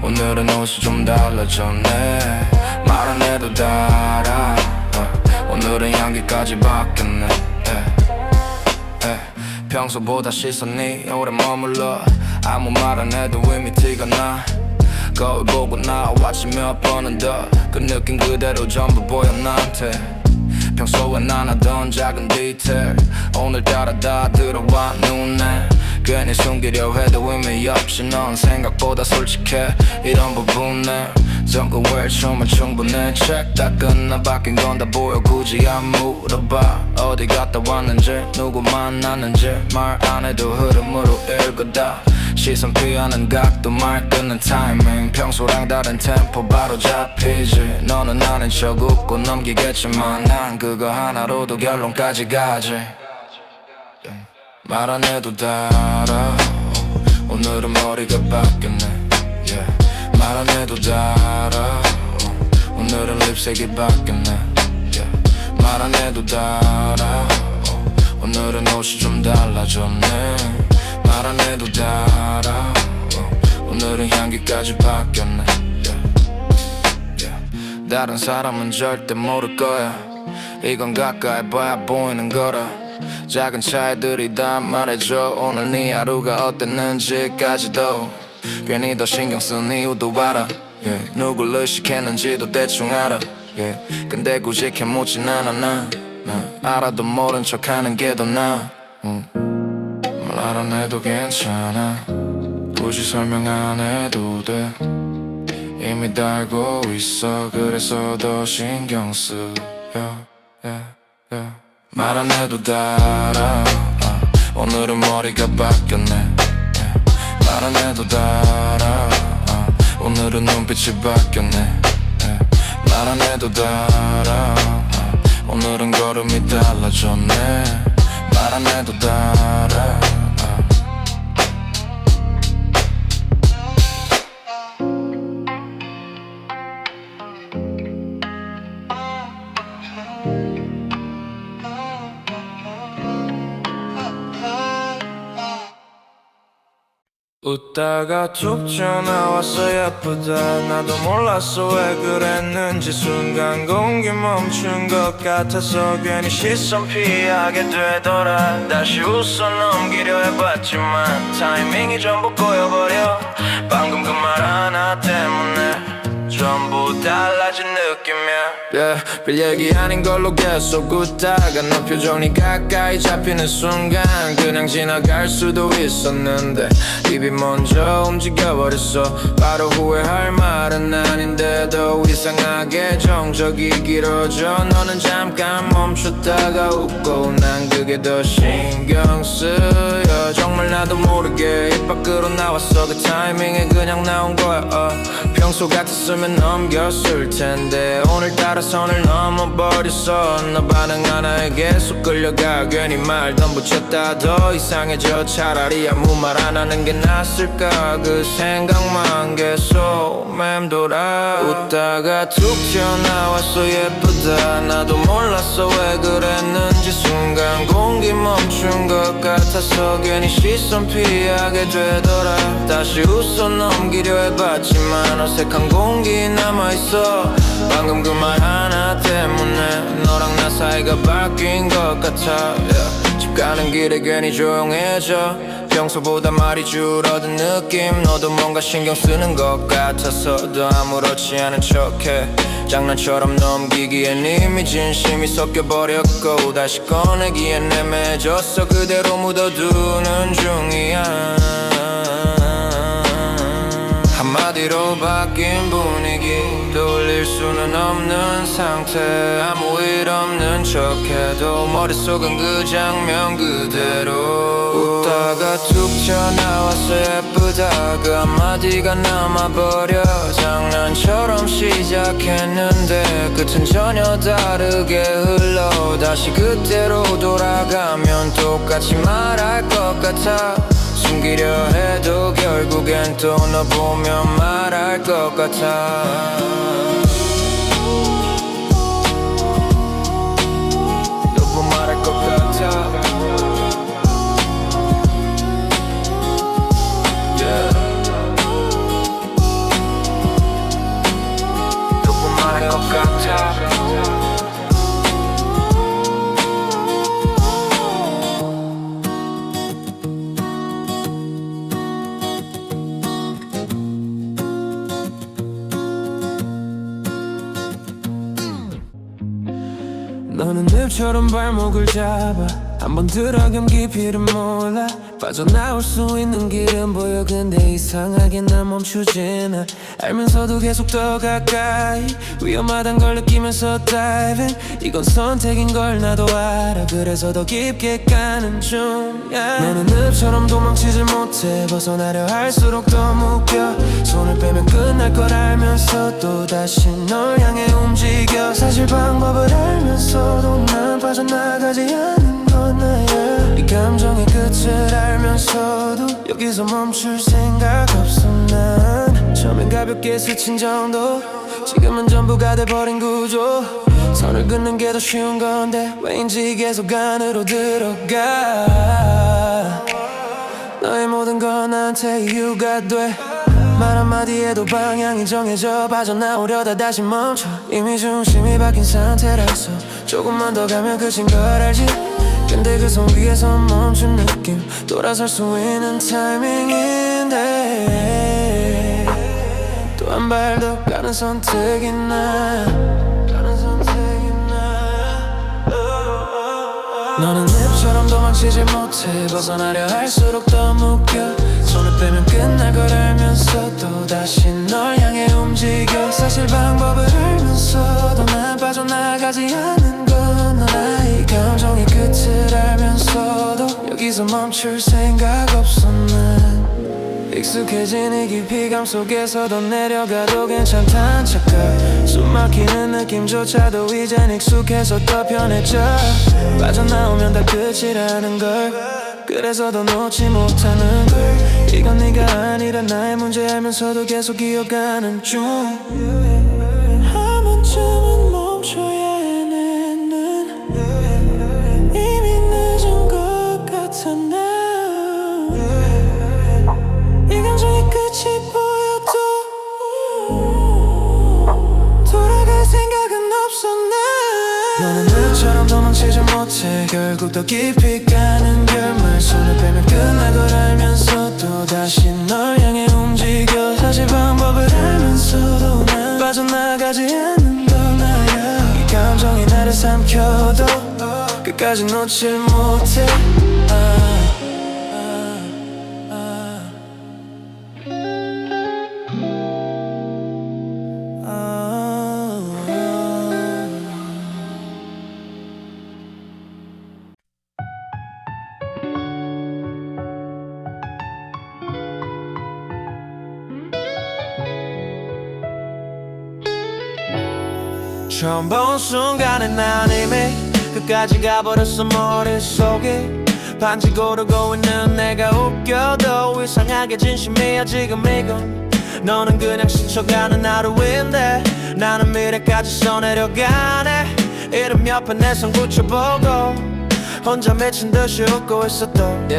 Speaker 2: 오늘은 옷이 좀 달라졌네. 말 안 해도 다 알아. 오늘은 향기까지 바뀌었네. 평소보다 시선이 오래 머물러. 아무 말 안 해도 이미 티가 나. 거울 보고 나왔지 몇 번은 더. 그 느낌 그대로 전부 보여 나한테. 평소엔 안 하던 작은 디테일 오늘따라 다 들어와 눈에. 괜히 숨기려 해도 의미 없이 넌 생각보다 솔직해. 이런 부분에 전부 외치면 충분해. 책 다 끝나 바뀐 건 다 보여. 굳이 안 물어봐 어디 갔다 왔는지 누구 만났는지. 말 안 해도 흐름으로 읽어다. 시선 피하는 각도 말 끊는 타이밍. 평소랑 다른 템포 바로 잡히지. 너는 아닌 척 웃고 넘기겠지만 난 그거 하나로도 결론까지 가지. 말 안 해도 다 알아. 오늘은 머리가 바뀌었네. 말 안 해도 다 알아. 오늘은 립색이 바뀌었네. 말 안 해도 다 알아. 오늘은 옷이 좀 달라졌네. 말 안 해도 다 알아. 오늘은 향기까지 바뀌었네. 다른 사람은 절대 모를 거야. 이건 가까이 봐야 보이는 거라. 작은 차이들이 다 말해줘. 오늘 네 하루가 어땠는지까지도. 괜히 더 신경 쓴 이유도 알아. 누굴 의식했는지도 대충 알아. 근데 굳이 캐묻진 않아. 나 알아도 모른 척하는 게 더 나아. 말 안 해도 괜찮아. 굳이 설명 안 해도 돼. 이미 다 알고 있어. 그래서 더 신경 쓰여. 말 안 해도 다 알아. 오늘은 머리가 바뀌었네. 말 안 해도 다 알아. 오늘은 눈빛이 바뀌었네. 말 안 해도 다 알아. 오늘은 걸음이 달라졌네. 말 안 해도 다 알아. 웃다가 툭 튀어나왔어 예쁘다 나도 몰랐어 왜 그랬는지 순간 공기 멈춘 것 같아서 괜히 시선 피하게 되더라 다시 웃어 넘기려 해봤지만 타이밍이 전부 꼬여버려 방금 그 말 하나 때문에 전부 달라진 느낌이야 별 얘기 아닌 걸로 계속 웃다가 너 표정이 가까이 잡히는 순간 그냥 지나갈 수도 있었는데 입이 먼저 움직여버렸어 바로 후회할 말은 아닌데도 이상하게 정적이 길어져 너는 잠깐 멈췄다가 웃고 난 그게 더 신경 쓰여 정말 나도 모르게 입 밖으로 나왔어 그 타이밍에 그냥 나온 거야 평소 같았으면 넘겼을 텐데 오늘따라 선을 넘어버렸어 너 반응 하나에 계속 끌려가 괜히 말 덤붙였다 더 이상해져 차라리 아무 말 안 하는 게 낫을까 그 생각만 계속 맴돌아 웃다가 툭 튀어나왔어 예쁘다 나도 몰랐어 왜 그랬는지 순간 공기 멈춘 것 같아서 괜히 시선 피하게 되더라 다시 웃어 넘기려 해봤지만 어색한 공기 남아있어 방금 그 말 하나 때문에 너랑 나 사이가 바뀐 것 같아 집 가는 길에 괜히 조용해져 평소보다 말이 줄어든 느낌 너도 뭔가 신경 쓰는 것 같아서 더 아무렇지 않은 척해 장난처럼 넘기기엔 이미 진심이 섞여버렸고 다시 꺼내기엔 애매해졌어 그대로 묻어두는 중이야 한마디로 바뀐 분위기 돌릴 수는 없는 상태 아무 일 없는 척해도 머릿속은 그 장면 그대로 웃다가 툭 튀어나왔어 예쁘다 그 한마디가 남아버려 장난처럼 시작했는데 끝은 전혀 다르게 흘러 다시 그때로 돌아가면 똑같이 말할 것 같아 숨기려 해도 결국엔 또 너 보면 말할 것 같아 너 보면 말할 것 같아 yeah. 너 보면 말할 것 같아
Speaker 4: 너는 늪처럼 발목을 잡아 한번 들어간 깊이를 몰라 빠져나올 수 있는 길은 보여 근데 이상하게 난 멈추진 않아 알면서도 계속 더 가까이 위험하단 걸 느끼면서 diving 이건 선택인 걸 나도 알아 그래서 더 깊게 가는 중이야 너는 늪처럼 도망치질 못해 벗어나려 할수록 더 묶여 손을 빼면 끝날 걸 알면서 또 다시 널 향해 움직여 사실 방법을 알면서도 난 빠져나가지 않는 건 나야 이 감정의 끝을 알면서도 여기서 멈출 생각 없어 난 처음엔 가볍게 스친 정도 지금은 전부가 돼버린 구조 선을 긋는 게 더 쉬운 건데 왠지 계속 안으로 들어가 너의 모든 건 나한테 이유가 돼 말 한마디에도 방향이 정해져 빠져나오려다 다시 멈춰 이미 중심이 바뀐 상태라서 조금만 더 가면 끝인 걸 알지 근데 그 손 위에서 멈춘 느낌 돌아설 수 있는 타이밍인데 또 한 발 더 가는 선택이 나 너는 늪처럼 도망치지 못해 벗어나려 할수록 더 묶여 손을 빼면 끝날 걸 알면서 또 다시 널 향해 움직여 사실 방법을 알면서도 난 빠져나가지 않는 건 너라 이 감정의 끝을 알면서도 여기서 멈출 생각 없어 난 익숙해진 이 깊이감 속에서도 내려가도 괜찮단 착각 숨막히는 느낌조차도 이젠 익숙해서 더 편해져 빠져나오면 다 끝이라는 걸 그래서 더 놓지 못하는 걸 이건 네가 아니라 나의 문제 알면서도 계속 기어가는 중 한 번쯤은 멈춰야 해내는 이미 늦은 것 같아 나 결국 더 깊이 가는 결말 손을 빼면 끝날 걸 알면서도 다시 널 향해 움직여 사실 방법을 알면서도 난 빠져나가지 않는 건 나야 이 감정이 나를 삼켜도 끝까지 놓질 못해 처음 본 순간에 난 이미 끝까지 가버렸어 머릿속에 반지 고르고 있는 내가 웃겨도 이상하게 진심이야 지금 이건 너는 그냥 스쳐가는 하루인데 나는 미래까지 써내려가네 이름 옆에 내 손 붙여보고 혼자 미친 듯이 웃고 있었던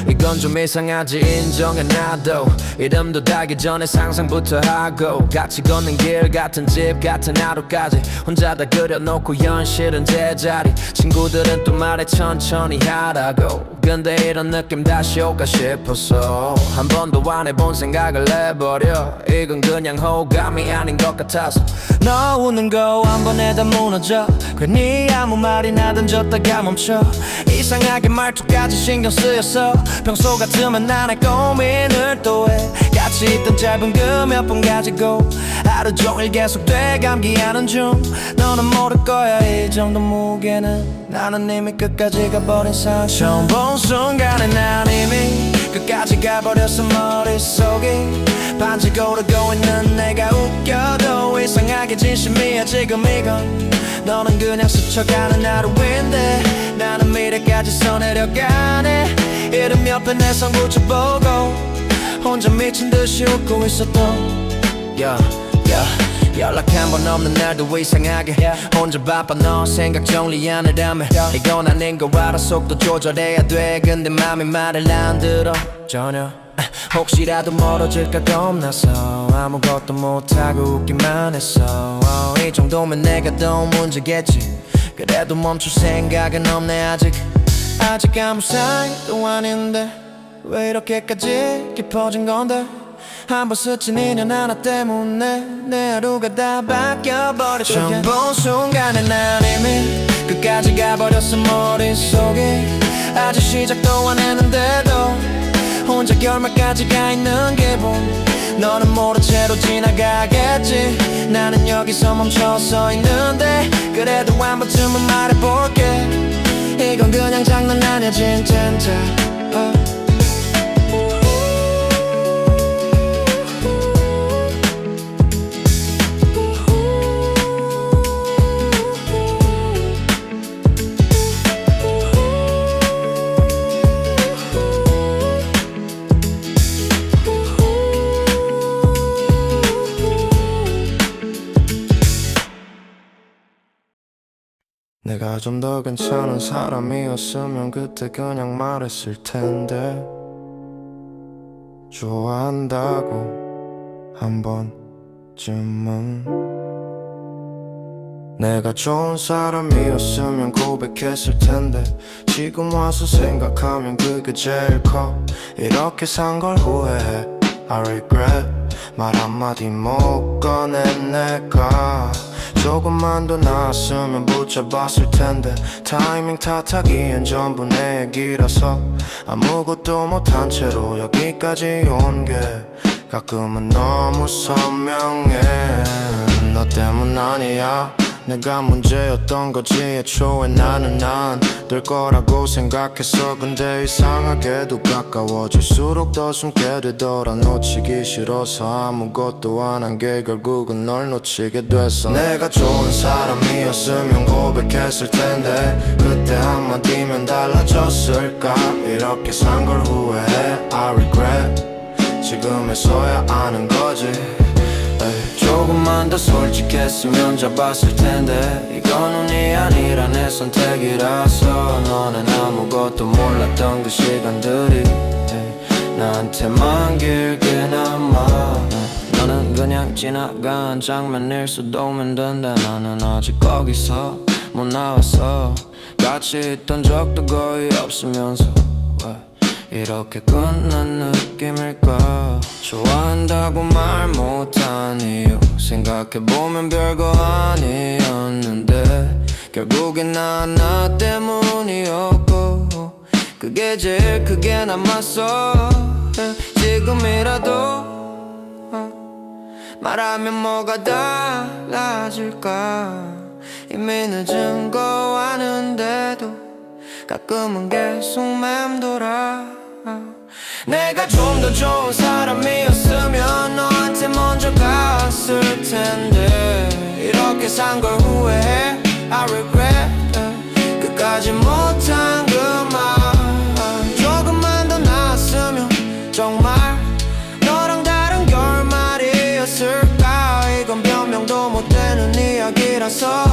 Speaker 4: 이건 좀 이상하지 인정해 나도 이름도 달기 전에 상상부터 하고 같이 걷는 길 같은 집 같은 하루까지 혼자 다 그려놓고 현실은 제자리 친구들은 또 말해 천천히 하라고 근데 이런 느낌 다시 올까 싶어서 한 번도 안 해본 생각을 해버려 이건 그냥 호감이 아닌 것 같아서 너 웃는 거 한 번에 다 무너져 괜히 아무 말이나 던졌다가 멈춰 이상하게 말투까지 신경 쓰여서 평소 같으면 나의 고민을 또 해 같이 있던 짧은 그 몇 분 가지고 하루 종일 계속돼 감기하는 중 너는 모를 거야 이 정도 무게는 나는 이미 끝까지 가버린 상처 처음 본 순간에 난 이미 끝까지 가버렸어 머릿속에 반지 고르고 있는 내가 웃겨도 이상하게 진심이야 지금 이건 너는 그냥 스쳐가는 하루인데 나는 미래까지 써내려가네 이름 옆에 내 손 붙여보고 혼자 미친 듯이 웃고 있었던 연락 한 번 없는 날도 이상하게 혼자 바빠 너 생각 정리 안 하려면 이건 아닌 거 알아 속도 조절해야 돼 근데 맘이 말을 안 들어 전혀 혹시라도 멀어질까 겁나서 아무것도 못하고 웃기만 했어 이 정도면 내가 더 문제겠지 그래도 멈출 생각은 없네 아직 아무 사이도 아닌데 왜 이렇게까지 깊어진 건데 한번 스친 인연 하나 때문에 내 하루가 다 바뀌어버렸어 처음 본 순간에 난 이미 끝까지 가버렸어 머릿속에 아직 시작도 안 했는데도 혼자 결말까지 가 있는 기분 너는 모른 채로 지나가겠지 나는 여기서 멈춰 서 있는데 그래도 한 번쯤은 말해볼게 이건 그냥 장난 아니야 진짜
Speaker 1: 내가 좀 더 괜찮은 사람이었으면 그때 그냥 말했을 텐데 좋아한다고 한 번쯤은 내가 좋은 사람이었으면 고백했을 텐데 지금 와서 생각하면 그게 제일 커 이렇게 산 걸 후회해 I regret 말 한마디 못 꺼낸 내가 조금만 더 나았으면 붙잡았을 텐데 타이밍 탓하기엔 전부 내 얘기라서 아무것도 못한 채로 여기까지 온 게 가끔은 너무 선명해 너 때문 아니야 내가 문제였던 거지 애초에 나는 안 될 거라고 생각했어 근데 이상하게도 가까워질수록 더 숨게 되더라 놓치기 싫어서 아무것도 안 한 게 결국은 널 놓치게 됐어 내가 좋은 사람이었으면 고백했을 텐데 그때 한마디면 달라졌을까 이렇게 산 걸 후회해 I regret 지금에서야 아는 거지
Speaker 3: 조금만 더 솔직했으면 잡았을 텐데 이건 운이 아니라 내 선택이라서 너는 아무것도 몰랐던 그 시간들이 나한테만 길게 남아 너는 그냥 지나간 장면일 수도 만든데 나는 아직 거기서 못 나왔어
Speaker 2: 같이 있던 적도 거의 없으면서 왜 이렇게 끝난 느낌일까? 좋아한다고 말 못한 이유 생각해보면 별거 아니었는데 결국엔 나 때문이었고 그게 제일 크게 남았어. 지금이라도 말하면 뭐가 달라질까? 이미 늦은 거 아는데도 가끔은 계속 맴돌아. 내가 좀 더 좋은 사람이었으면 너한테 먼저 갔을 텐데 이렇게 산 걸 후회해. I regret 끝까지 못한 그 말 조금만 더 나았으면 정말 너랑 다른 결말이었을까. 이건 변명도 못 되는 이야기라서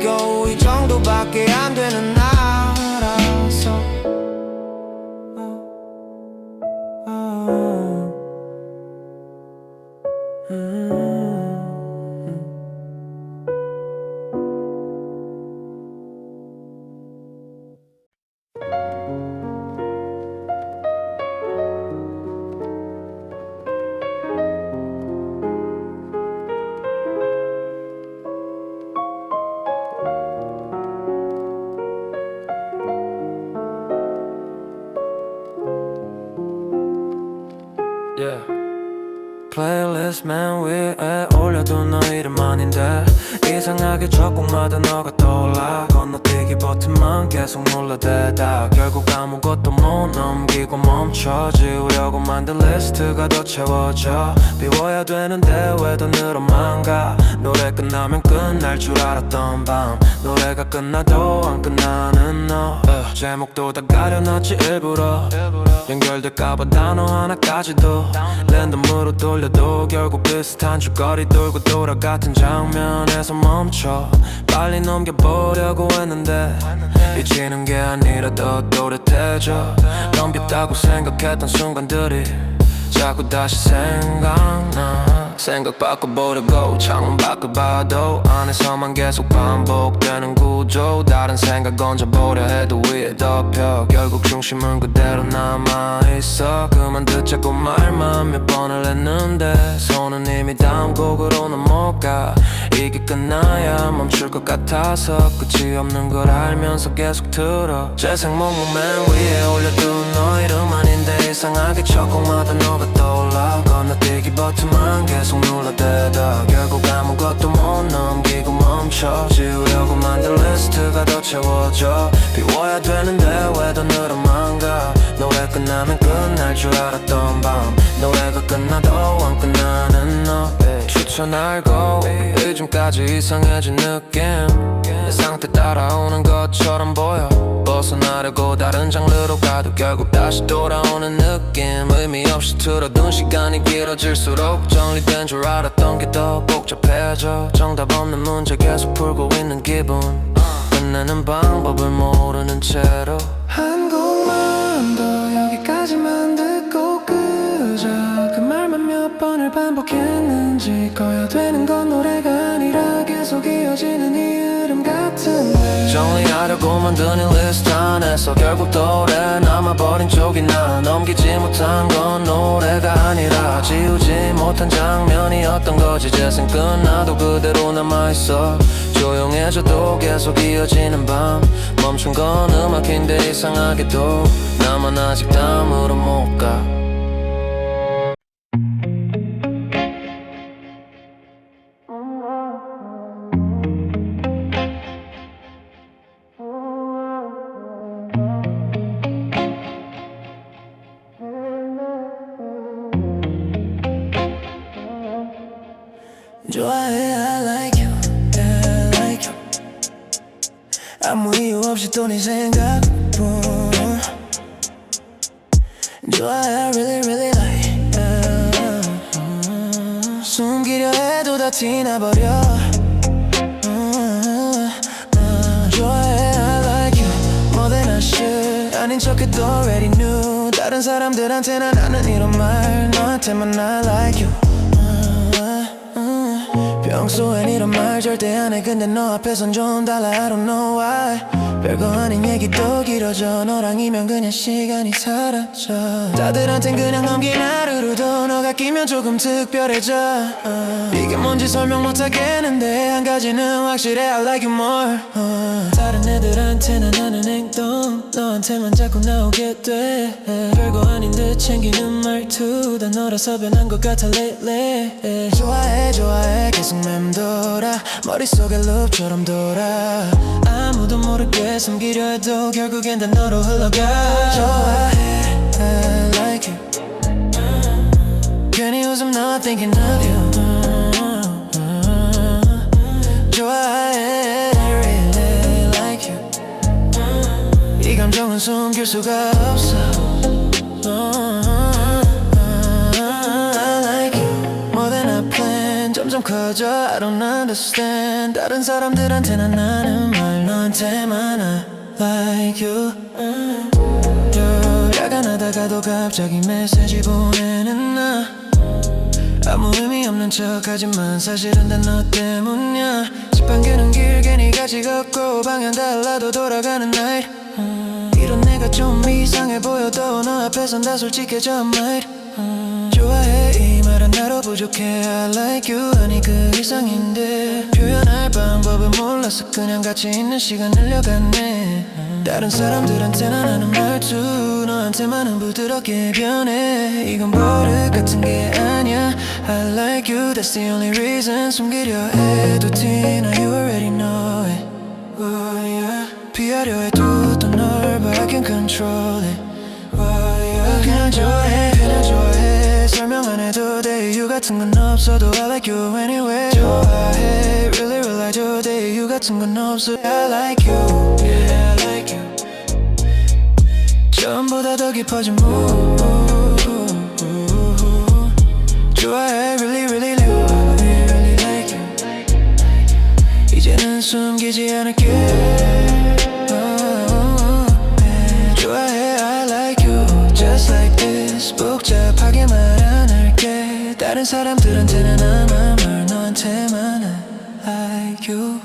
Speaker 2: 겨우 이 정도밖에 안 되는 나라서
Speaker 4: 플레이리스트 맨 위에 올려둔 너 이름 아닌데 이상하게 첫 곡마다 너가 떠올라. 건너뛰기 버튼만 계속 눌러대다 결국 아무것도 못 넘기고 멈춰. 지우려고 만든 리스트가 더 채워져. 비워야 되는데 왜 더 늘어만 가. 노래 끝나면 끝날 줄 알았던 밤 노래가 끝나도 안 끝나는 너 제목도 다 가려놨지 일부러 연결될까봐 단어 하나까지도 랜덤으로 돌려도 결국 비슷한 줄거리 돌고 돌아 같은 장면에서 멈춰. 빨리 넘겨보려고 했는데 잊히는 게 아니라 더 또렷해져. 넘겼다고 생각했던 순간들이 자꾸 다시 생각나. 생각 바꿔보려고 창문 밖을 봐도 안에서만 계속 반복되는 구조. 다른 생각 얹어보려 해도 위에 덮여 결국 중심은 그대로 남아있어. 그만 듣자고 말만 몇 번을 했는데 손은 이미 다음 곡으로는 못 가. 이게 끝나야 멈출 것 같아서 끝이 없는 걸 알면서 계속 들어. 재생목록 맨 위에 올려둔 너 이름 아닌데 이상하게 첫 곡마다 너가 떠올라. 건너뛰기 버튼만 계속 눌러대다 결국 아무것도 못 넘기고 멈춰. 지우려고 만든 리스트가 더 채워져. 비워야 되는데 왜 더 늘어만 가. 노래 끝나면 끝날 줄 알았던 밤 노래가 끝나도 안 끝나는 너 추천 알고 요즘까지 이상해진 느낌. 내 상태 따라오는 것처럼 보여. 벗어나려고 다른 장르로 가도 결국 다시 돌아오는 느낌. 의미 없이 틀어둔 시간이 길어질수록 정리된 줄 알았던 게 더 복잡해져. 정답 없는 문제 계속 풀고 있는 기분. 끝내는 방법을 모르는 채로 한 곡만 더 여기까지만 듣고 끄자. 그 말만 몇 번을 반복했는지 꺼야 되는 건 노래가 아니라 계속 이어지는 이 흐름 같은데 정리하려고 만든 이 리스트 안에서 결국 또 오래 남아버린 쪽이 나. 넘기지 못한 건 노래가 아니라 지우지 못한 장면이었던 거지. 재생 끝나도 그대로 남아있어. 조용해져도 계속 이어지는 밤 멈춘 건 음악인데 이상하게도 나만 아직 다음으로 못 가. 좋아해 I like you, yeah, I like you. 아무 이유 없이 또 네 생각뿐 좋아해 I really really like you. 숨기려 해도 다 티나버려. 좋아해 I like you more than I should. 아닌 척해도 already knew. 다른 사람들한테는 나는 이런 말 너한테만 I like you.
Speaker 2: 평소엔 이런 말 절대 안 해 근데 너 앞에선 좀 달라 I don't know why 별거 아닌 얘기도 길어져 너랑이면 그냥 시간이 사라져 다들한텐 그냥 넘긴 하루로도 너가 끼면 조금 특별해져 이게 뭔지 설명 못하겠는데 한 가지는 확실해 I like you more 다른 애들한테는 하는 행동 너한테만 자꾸 나오게 돼 별거 아닌 듯 챙기는 말투 다 너라서 변한 것 같아 lately 좋아해 좋아해 계속 맴돌아 머릿속에 룹처럼 돌아 아무도 모르게 숨기려 해도 결국엔 다 너로 흘러가 좋아해 I like you 괜히 웃음 not thinking of you 좋아해 I really like you 이 감정은 숨길 수가 없어 I like you more than I planned 점점 커져 I don't understand 다른 사람들한테는 나는 말 너한테만 I like you 야간하다가도 갑자기 메시지 보내는 나 아무 의미 없는 척하지만 사실은 다 너 때문이야 집 밖에는 길 괜히 같이 걷고 방향 달라도 돌아가는 night 이런 내가 좀 이상해 보여도 너 앞에선 다 솔직해져 mate 좋아해 이 말은 나로 부족해 I like you 아니 그 이상인데 표현할 방법을 몰라서 그냥 같이 있는 시간 늘려갔네 다른 사람들한테는 안 하는 말투 너한테만은 부드럽게 변해 이건 버릇 같은 게 아니야 I like you that's the only reason 숨기려 해도 티나 you already know it oh, yeah. 피하려 해도 또 널 but I can control it oh, yeah. 그냥 좋아해 설명 안 해도 돼 이유 같은 건 없어도 I like you anyway 좋아해 really really 좋대 이유 같은 건 없어 I like you yeah I like you 전보다 더 깊어진 mood 좋아해 really really really like you 이제는 숨기지 않을게 좋아해 I like you just like this 복잡하게 말 안 할게 다른 사람들한테는 아마 말 너한테만 I like you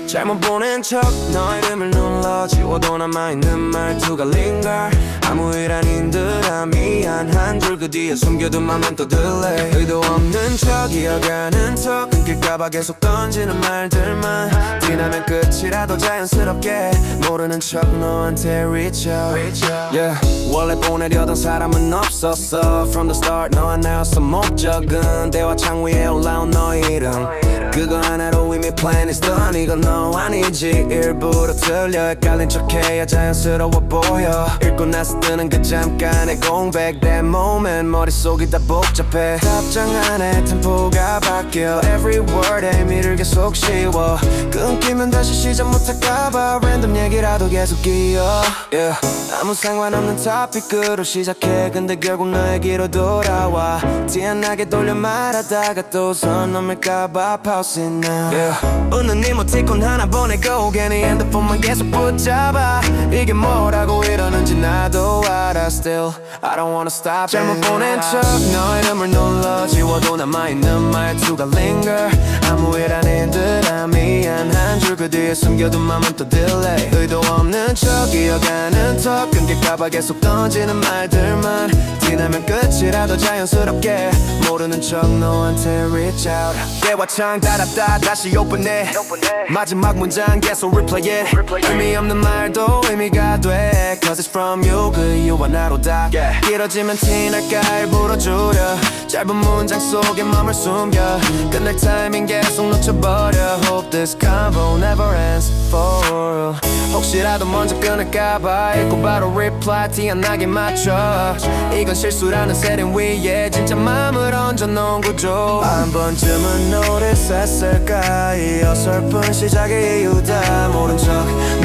Speaker 2: 잘못 보낸 척 너 이름을 눌러 지워도 남아있는 말투가 linger 아무 일 아닌 듯아 미안 한 줄 그 뒤에 숨겨둔 맘은 또 delay 의도 없는 척 이어가는 척 끊길까봐 계속 던지는 말들만 티나면 끝이라도 자연스럽게 모르는 척 너한테 reach out yeah. 원래 보내려던 사람은 없었어 From the start 너와 나였어 목적은 대화 창 위에 올라온 너의 이름 그거 하나로 이미 plan is done 이건 너 아니지 일부러 틀려 헷갈린 척해야 자연스러워 보여 읽고 나서 뜨는 그 잠깐의 공백 That moment 머릿속이 다 복잡해 답장 안에 템포가 바뀌어 Every word에 미를 계속 씌워 끊기면 다시 시작 못할까봐 Random 얘기라도 계속 이어 yeah. 아무 상관없는 토픽으로 시작해 근데 결국 너 얘기로 돌아와 티 안 나게 돌려 말하다가 또 선 넘을까봐 pause it now yeah. 웃는 이모티콘 하나 보내고 괜히 핸드폰만 계속 붙잡아 이게 뭐라고 이러는지 나도 알아 Still I don't wanna stop 잘못 보낸 척 너 이름을 눌러 지워도 남아있는 말투가 linger 아무 일 아닌 듯아 미안 한 줄 그 뒤에 숨겨둔 맘은 또 delay 의도 없는 척 이어가는 턱 끊길까봐 계속 던지는 말들만 티나면 끝이라도 자연스럽게 모르는 척 너한테 reach out 대화창 닫았다 다시 오픈해 마지막 문장 계속 replay it 의미 없는 말도 의미가 돼 Cause it's from you 그 이유와 나로 다 길어지면 티날까 일부러 줄여 짧은 문장 속에 맘을 숨겨 끝날 타이밍 계속 놓쳐버려 Hope this convo never ends for real 혹시라도 먼저 끊을까봐 읽고 바로 reply 티 안 나게 맞춰 이건 실수라는 세련 위에 진짜 마음을 얹어놓은 구조 한 번쯤은 노릇했을까 이 어설픈 시작의 이유 다 모른 척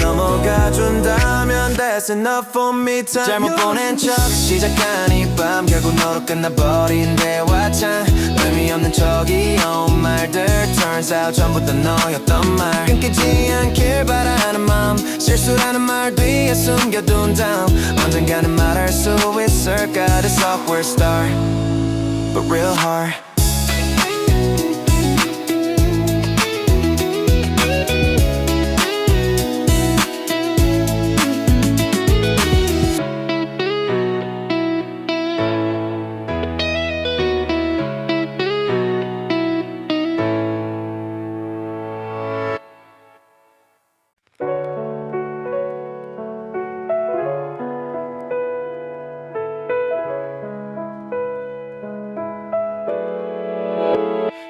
Speaker 2: 넘어가준다면 That's enough for me time 잘못 보낸 척 시작한 이 밤 결국 너로 끝나버린 대화창 의미 없는 척이온 말들 Turns out 전부 다 너였던 말 끊기지 않길 바라는 마음 실수라는 말 뒤에 숨겨둔 다음 언젠가는 말할 수 있을까 This awkward start But real hard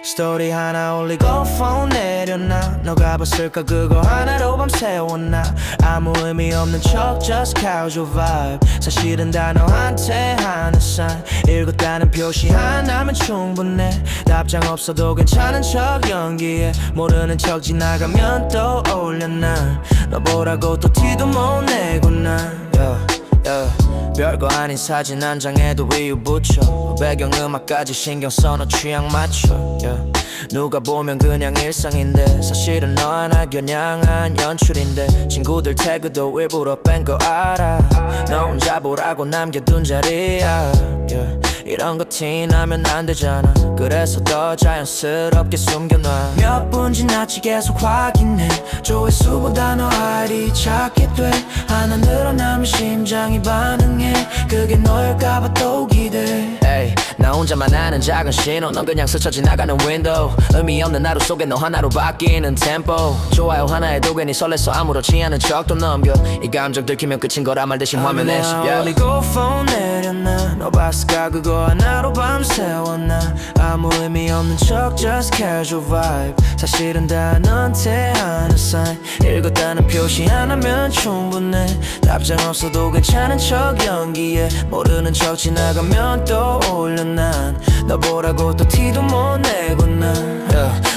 Speaker 2: 스토리 하나 올리고 폰 내려놔 너가 봤을까 그거 하나로 밤새웠나 아무 의미 없는 척 just casual vibe 사실은 다 너한테 하는 sign 읽었다는 표시 하나면 충분해 답장 없어도 괜찮은 척 연기해 모르는 척 지나가면 또 어울려 난 너보라고 또 티도 못 내고 난 별거 아닌 사진 한 장에도 이유 붙여 배경음악까지 신경 써 너 취향 맞춰 누가 보면 그냥 일상인데 사실은 너 하나 겨냥한 연출인데 친구들 태그도 일부러 뺀 거 알아 너 혼자 보라고 남겨둔 자리야 이런 거 티나면 안 되잖아 그래서 더 자연스럽게 숨겨놔 몇 분 지났지 계속 확인해 조회수보다 너 아이디 찾게 돼 하나 늘어나면 심장이 반응해 그게 너일까봐 또 기대 에이, 나 혼자만 아는 작은 신호 넌 그냥 스쳐 지나가는 윈도우 의미 없는 하루 속에 너 하나로 바뀌는 템포 좋아요 하나에도 괜히 설레서 아무렇지 않은 척도 넘겨 이 감정 들키면 끝인 거라 말 대신 화면에 올리고 폰 내려놔 너 봤을까 그거 하나로 밤새웠나 아무 의미 없는 척 just casual vibe 사실은 다 너한테 하는 sign 읽었다는 표시 하나면 충분해 답장 없어도 괜찮은 척 연기해 모르는 척 지나가면 또 어울려 난 너 보라고 또 티도 못 내고 난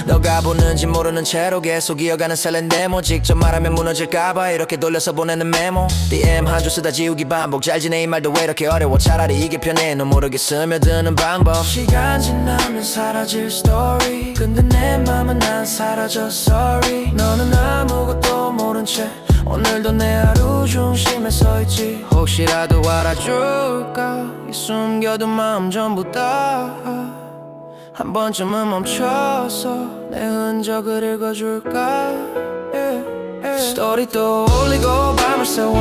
Speaker 2: 너가 보는지 모르는 채로 계속 이어가는 설렌 데모 직접 말하면 무너질까봐 이렇게 돌려서 보내는 메모 DM 한 줄 쓰다 지우기 반복 잘 지내 이 말도 왜 이렇게 어려워 차라리 이게 편해 너 모르게 스며드는 방법 시간 지나면 사라질 스토리 근데 내 맘은 안 사라져 sorry 너는 아무것도 모른 채 오늘도 내 하루 중심에 서있지 혹시라도 알아줄까 이 숨겨둔 마음 전부 다 한 번쯤은 멈춰서 내 흔적을 읽어줄까 스토리 또 올리고 밤을 새워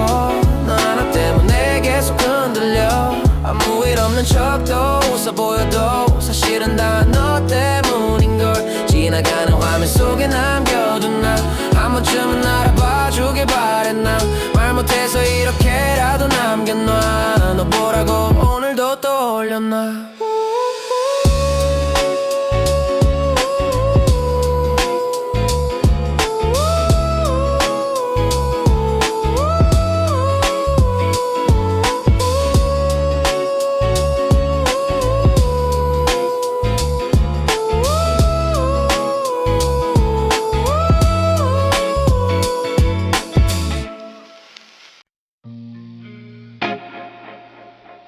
Speaker 2: 너 하나 때문에 계속 흔들려 아무 일 없는 척도 웃어 보여도 사실은 다 너 때문인걸 지나가는 화면 속에 남겨둔 나 한 번쯤은 알아봐주길 바래 난 말 못해서 이렇게라도 남겨놔 너 보라고 오늘도 떠올렸나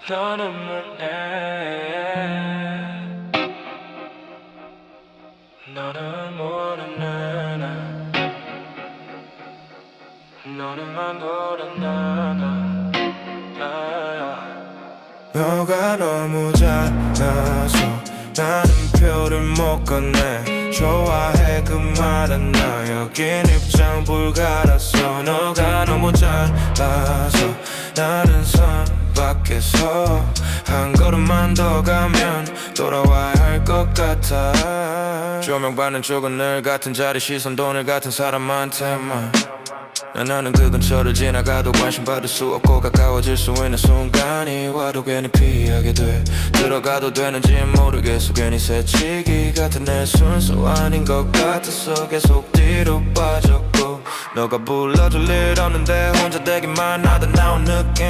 Speaker 3: 너는 뭐네 너는 모르는 나 너는만 모르는 나
Speaker 1: 너가 너무 작아서 나는 표를 못 건네 좋아해 그 말은 나 여긴 입장 불가라서 너가 너무 작아서 나는 선 밖에서 한 걸음만 더 가면 돌아와야 할 것 같아 조명받는 쪽은 늘 같은 자리 시선도 늘 같은 사람한테만 나는 그 근처를 지나가도 관심받을 수 없고 가까워질 수 있는 순간이 와도 괜히 피하게 돼 들어가도 되는지 모르겠어 괜히 새치기 같은 내 순서 아닌 것 같아서 계속 뒤로 빠졌고
Speaker 2: 너가 불러줄 일 없는데 혼자 되기만 하다 나온 느낌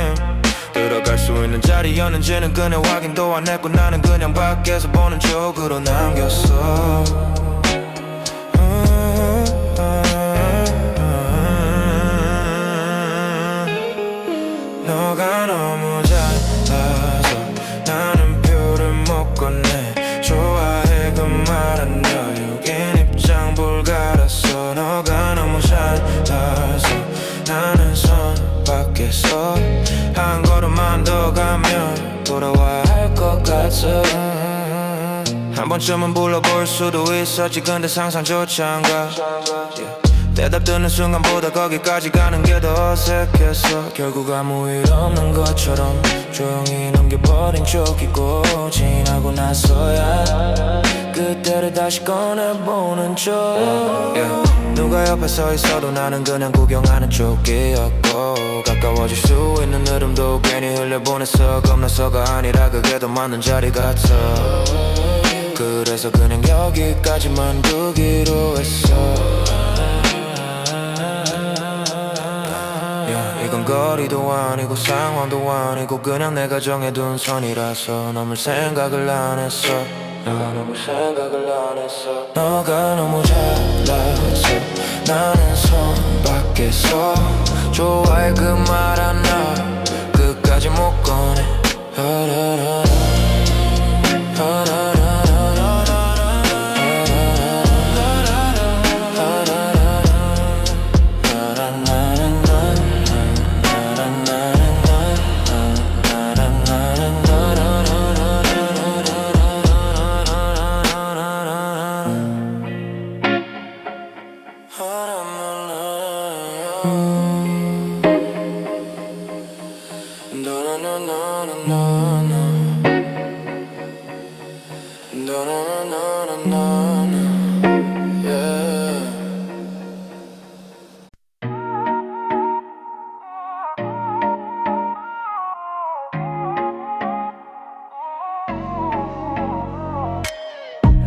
Speaker 2: 들어갈 수 있는 자리였는지는 그냥 확인도 안 했고 나는 그냥 밖에서 보는 쪽으로 남겼어 너가 너무 잘나서 나는 표를 못 건네 좋아해 그 말은 여유긴 입장 불가라서 너가 너무 잘나서 나는 선 밖에서 한 걸음만 더 가면 돌아와야 할 것 같아 한 번쯤은 불러볼 수도 있었지 근데 상상조차 안가 대답 듣는 순간보다 거기까지 가는 게 더 어색했어 결국 아무 일 없는 것처럼 조용히 넘겨버린 쪽이고 지나고 나서야 그때를 다시 꺼내보는 쪽 누가 옆에 서 있어도 나는 그냥 구경하는 쪽이었고 가까워질 수 있는 흐름도 괜히 흘려보냈어 겁나서가 아니라 그게 더 맞는 자리 같아 그래서 그냥 여기까지만 두기로 했어 이건 거리도 아니고 상황도 아니고 그냥 내가 정해둔 선이라서 넘을 생각을 안 했어 넘을 생각을 안 했어 너가 너무 잘나서 나는 손 밖에서 좋아해 그 말 하나 끝까지 못 꺼내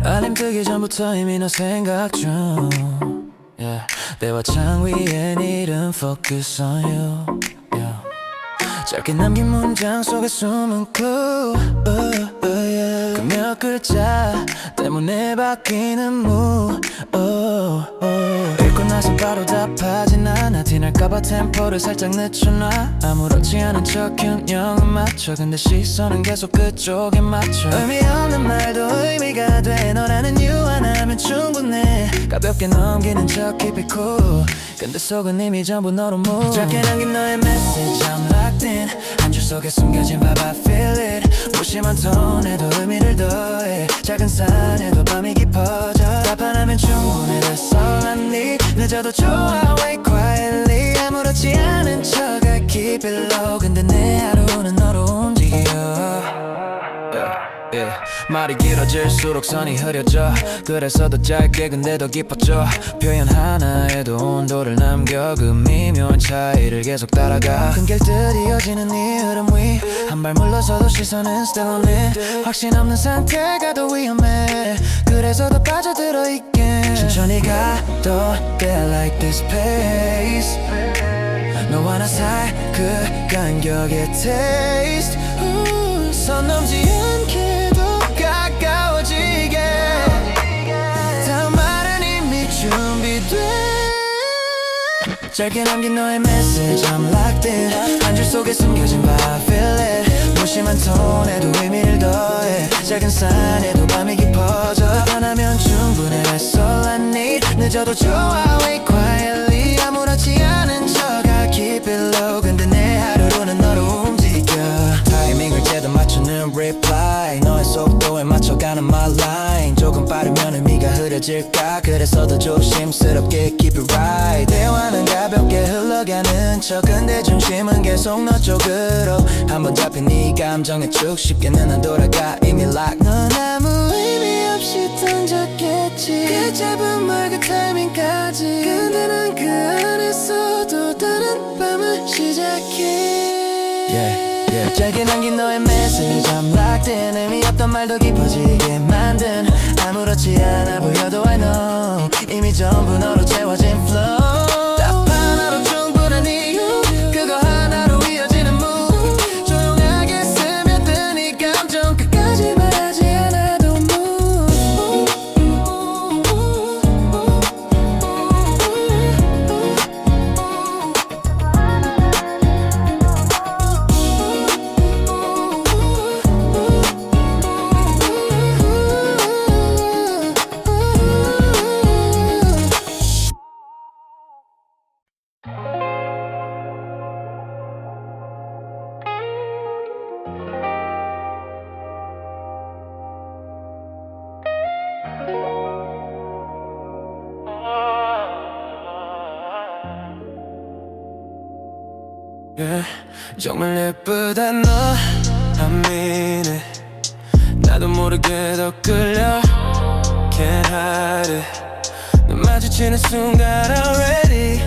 Speaker 4: 알림 뜨기 전부터 이미 너 생각 중 대화 창 위엔 이름 Focus on you 짧게 남긴 문장 속에 숨은 clue 그 몇 글자 때문에 바뀌는 mood 읽고 나서 바로 답하진 않아 티날까봐 템포를 살짝 늦춰놔 아무렇지 않은 척 균형은 맞춰 근데 시선은 계속 그쪽에 맞춰 의미 없는 말도 의미가 돼 너라는 이유 하나면 충분해 가볍게 넘기는 척 keep it cool 근데 속은 이미 전부 너로 move 짧게 남긴 너의 message I'm locked in 한 줄 속에 숨겨진 vibe I feel it 무심한 톤에도 의미를 더해 작은 산에도 밤이 깊어져 답 하나면 충분해 That's all I need 늦어도 좋아 wait quietly 아무렇지 않은 척 I keep it low 근데 내 하루는 너로 움직여 말이 길어질수록 선이 흐려져 그래서 더 짧게 근데 더 깊어져 표현 하나에도 온도를 남겨 그 미묘한 차이를 계속 따라가 큰 길들이 이어지는 이 흐름 위 한 발 물러서도 시선은 still on it 확신 없는 상태가 더 위험해 그래서 더 빠져들어 있게 천천히 가도 돼 like this pace 너와 나 사이 그 간격의 taste 선 넘지 않게도 가까워지게 다음 말은 이미 준비돼 짧게 남긴 너의 message I'm locked in 한 줄 속에 숨겨진 vibe I feel it 무심한 톤에도 의미를 더해 작은 산에도 밤이 깊어져 하나면 충분해 That's all I need 늦어도 좋아 wait quietly 아무렇지 않은 척 I keep it low 근데 내 하루로는 너로 움직여 타이밍을 제대로 맞추는 reply 너의 속도에 맞춰가는 my line 조금 빠르면 의미가 흐려질까 그래서 더 조심스럽게 keep it right 대화는 가볍게 흘러가는 척 근데 중심은 계속 너 쪽으로 한번 잡힌 네 감정에 쭉 쉽게는 안 돌아가 이미 lock 넌 아무 의미 없이 던졌겠지 그 짧은 말 그 타이밍까지 근데 난 그 안에서도 다른 밤을 시작해 짧게 남긴 너의 message I'm locked in 의미 없던 말도 깊어지게 만든 아무렇지 않아 보여도 I know 이미 전부 너로 채워진 flow yeah. 정말 예쁘다 너 I mean it 나도 모르게 더 끌려 Can't hide it 눈 마주치는 순간 already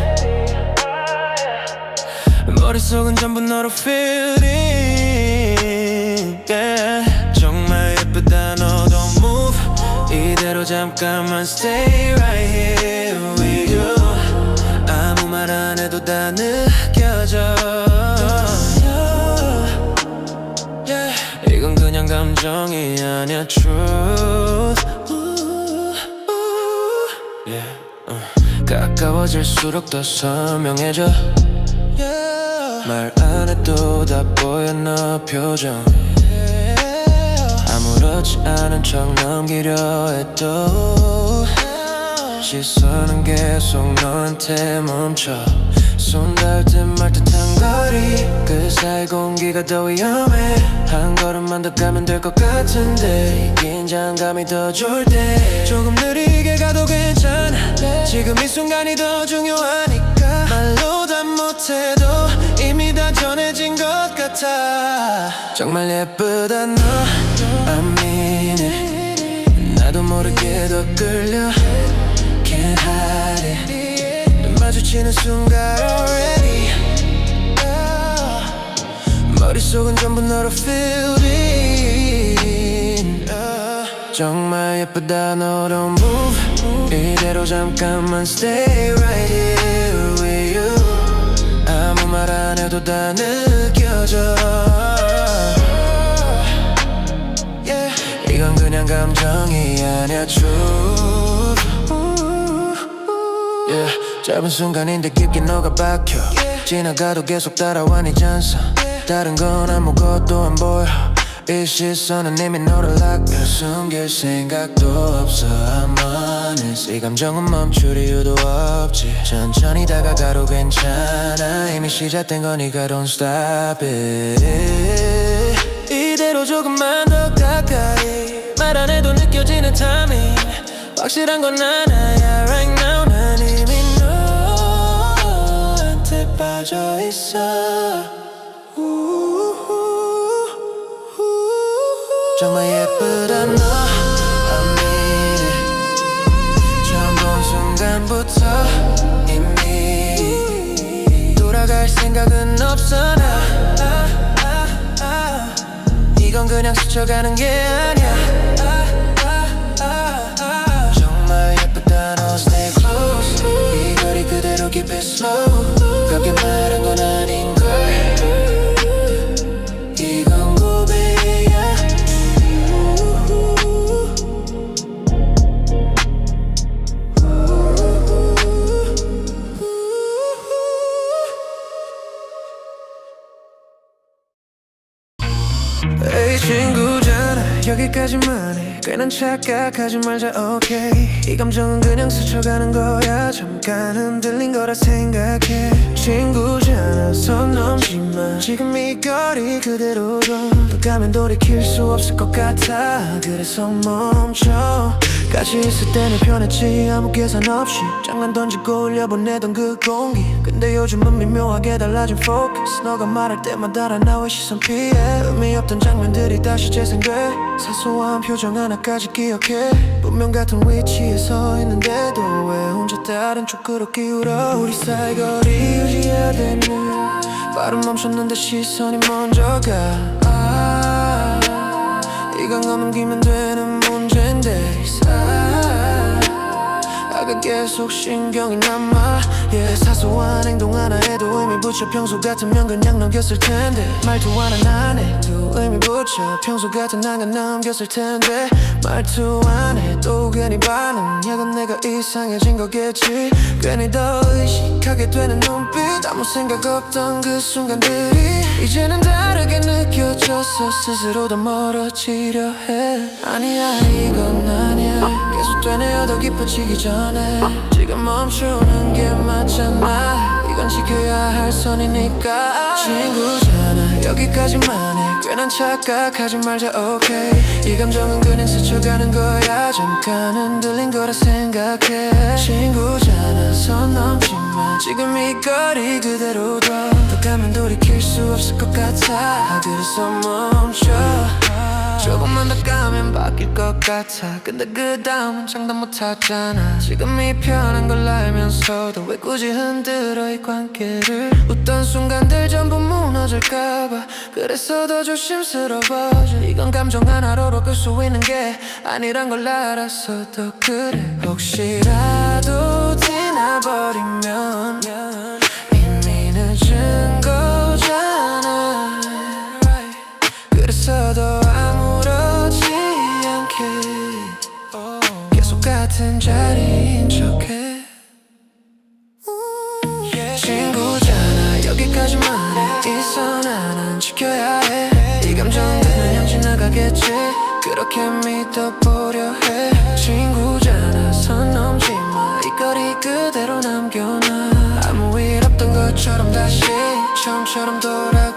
Speaker 4: 머릿속은 전부 너로 filled in yeah. 정말 예쁘다 너 don't move 이대로 잠깐만 stay right here with you 아무 말 안 해도 다 느껴져 yeah. 이건 그냥 감정이 아니야 truth yeah. 가까워질수록 더 선명해져 yeah. 말 안 해도 다 보여 너 표정 아무렇지 않은 척 넘기려 해도 시선은 계속 너한테 멈춰 손 닿을 듯 말 듯한 거리 그 사이 공기가 더 위험해 한 걸음만 더 가면 될 것 같은데 긴장감이 더 좋을 때 조금 느리게 가도 괜찮아 지금 이 순간이 더 중요하니까 말로 다 못해도 이미 다 전해진 것 같아 정말 예쁘다 너 I mean it 나도 모르게 더 끌려 Can't hide it 눈 마주치는 순간 already 머릿속은 전부 너로 filled in 정말 예쁘다 너 don't move 이대로 잠깐만 stay right here with you 아무 말 안 해도 다 느껴져 yeah. 이건 그냥 감정이 아니야 truth yeah. 짧은 순간인데 깊게 너가 박혀 지나가도 계속 따라와 네 잔상 다른 건 아무것도 안 보여 이 시선은 이미 너를 낚여 숨길 생각도 없어 I'm honest 이 감정은 멈출 이유도 없지 천천히 다가가도 괜찮아 이미 시작된 거니까 don't stop it 이대로 조금만 더 가까이 말 안 해도 느껴지는 타이밍 확실한 건 하나야 right now 난 이미 너한테 빠져있어 정말 예쁘다 너 I mean it 처음 본 순간부터 이미 돌아갈 생각은 없어 나 이건 그냥 스쳐가는 게 아니야 정말 예쁘다 너 stay close 이 거리 그대로 keep it slow 그렇게 말한 건 아닌걸 이건 고백이야 에이 친구잖아 여기까지만 해 꽤난 착각하지 말자 okay 이 감정은 그냥 스쳐가는 거야 잠깐 흔들린 거라 생각해 친구잖아 선 넘지마 지금 이 거리 그대로 더 가면 돌이킬 수 없을 것 같아 그래서 멈춰 같이 있을 때는 편했지 아무 계산 없이 장난 던지고 흘려보내던 그 공기 근데 요즘은 미묘하게 달라진 focus 너가 말할 때마다 나의 시선 피해 의미 없던 장면들이 다시 재생돼 사소한 표정 하나까지 기억해 분명 같은 위치에 서 있는데도 왜 혼자 다른 쪽으로 기울어 우리 사이 거리 유지해야 되는 발은 멈췄는데 시선이 먼저 가 이건 넘기면 되는 문제인데 아가 계속 신경이 남아 yeah. 사소한 행동 하나 해도 의미 붙여 평소 같으면 그냥 넘겼을 텐데 말투 하나 안 해도 의미 붙여 평소 같은 난 넘겼을 텐데 말투 안 해도 괜히 반응 약간 내가 이상해진 거겠지 괜히 더 의식하게 되는 눈빛 아무 생각 없던 그 순간들이 이제는 다르게 느껴져서 스스로 더 멀어지려 해 아니야 이건 아니야 계속되네요 더 깊어지기 전에 지금 멈추는 게 맞잖아 이건 지켜야 할 선이니까 친구잖아 여기까지만 해 괜한 착각하지 말자 okay 이 감정은 그냥 스쳐가는 거야 잠깐 흔들린 거라 생각해 친구잖아 선 넘지만 지금 이 거리 그대로 둬 더 가면 돌이킬 수 없을 것 같아 그래서 멈춰 조금만 더 가면 바뀔 것 같아 근데 그 다음은 장담 못하잖아 지금 이 편한 걸 알면서도 왜 굳이 흔들어 이 관계를 웃던 순간들 전부 무너질까봐 그래서 더 조심스러워져 이건 감정 하나로 끌 수 있는 게 아니란 걸 알아서 더 그래 혹시라도 지나버리면 이미 늦은 거잖아 그래서 더 아무렇지 않게 계속 같은 자리인 척해 친구잖아 여기까지만 해 이 선 하나는 지켜야 해이 감정은 그냥 지나가겠지 그렇게 믿어보려 해 친구잖아 선 넘지 마이 거리 그대로 남겨놔 아무 일 없던 것처럼 다시 처음처럼 돌아가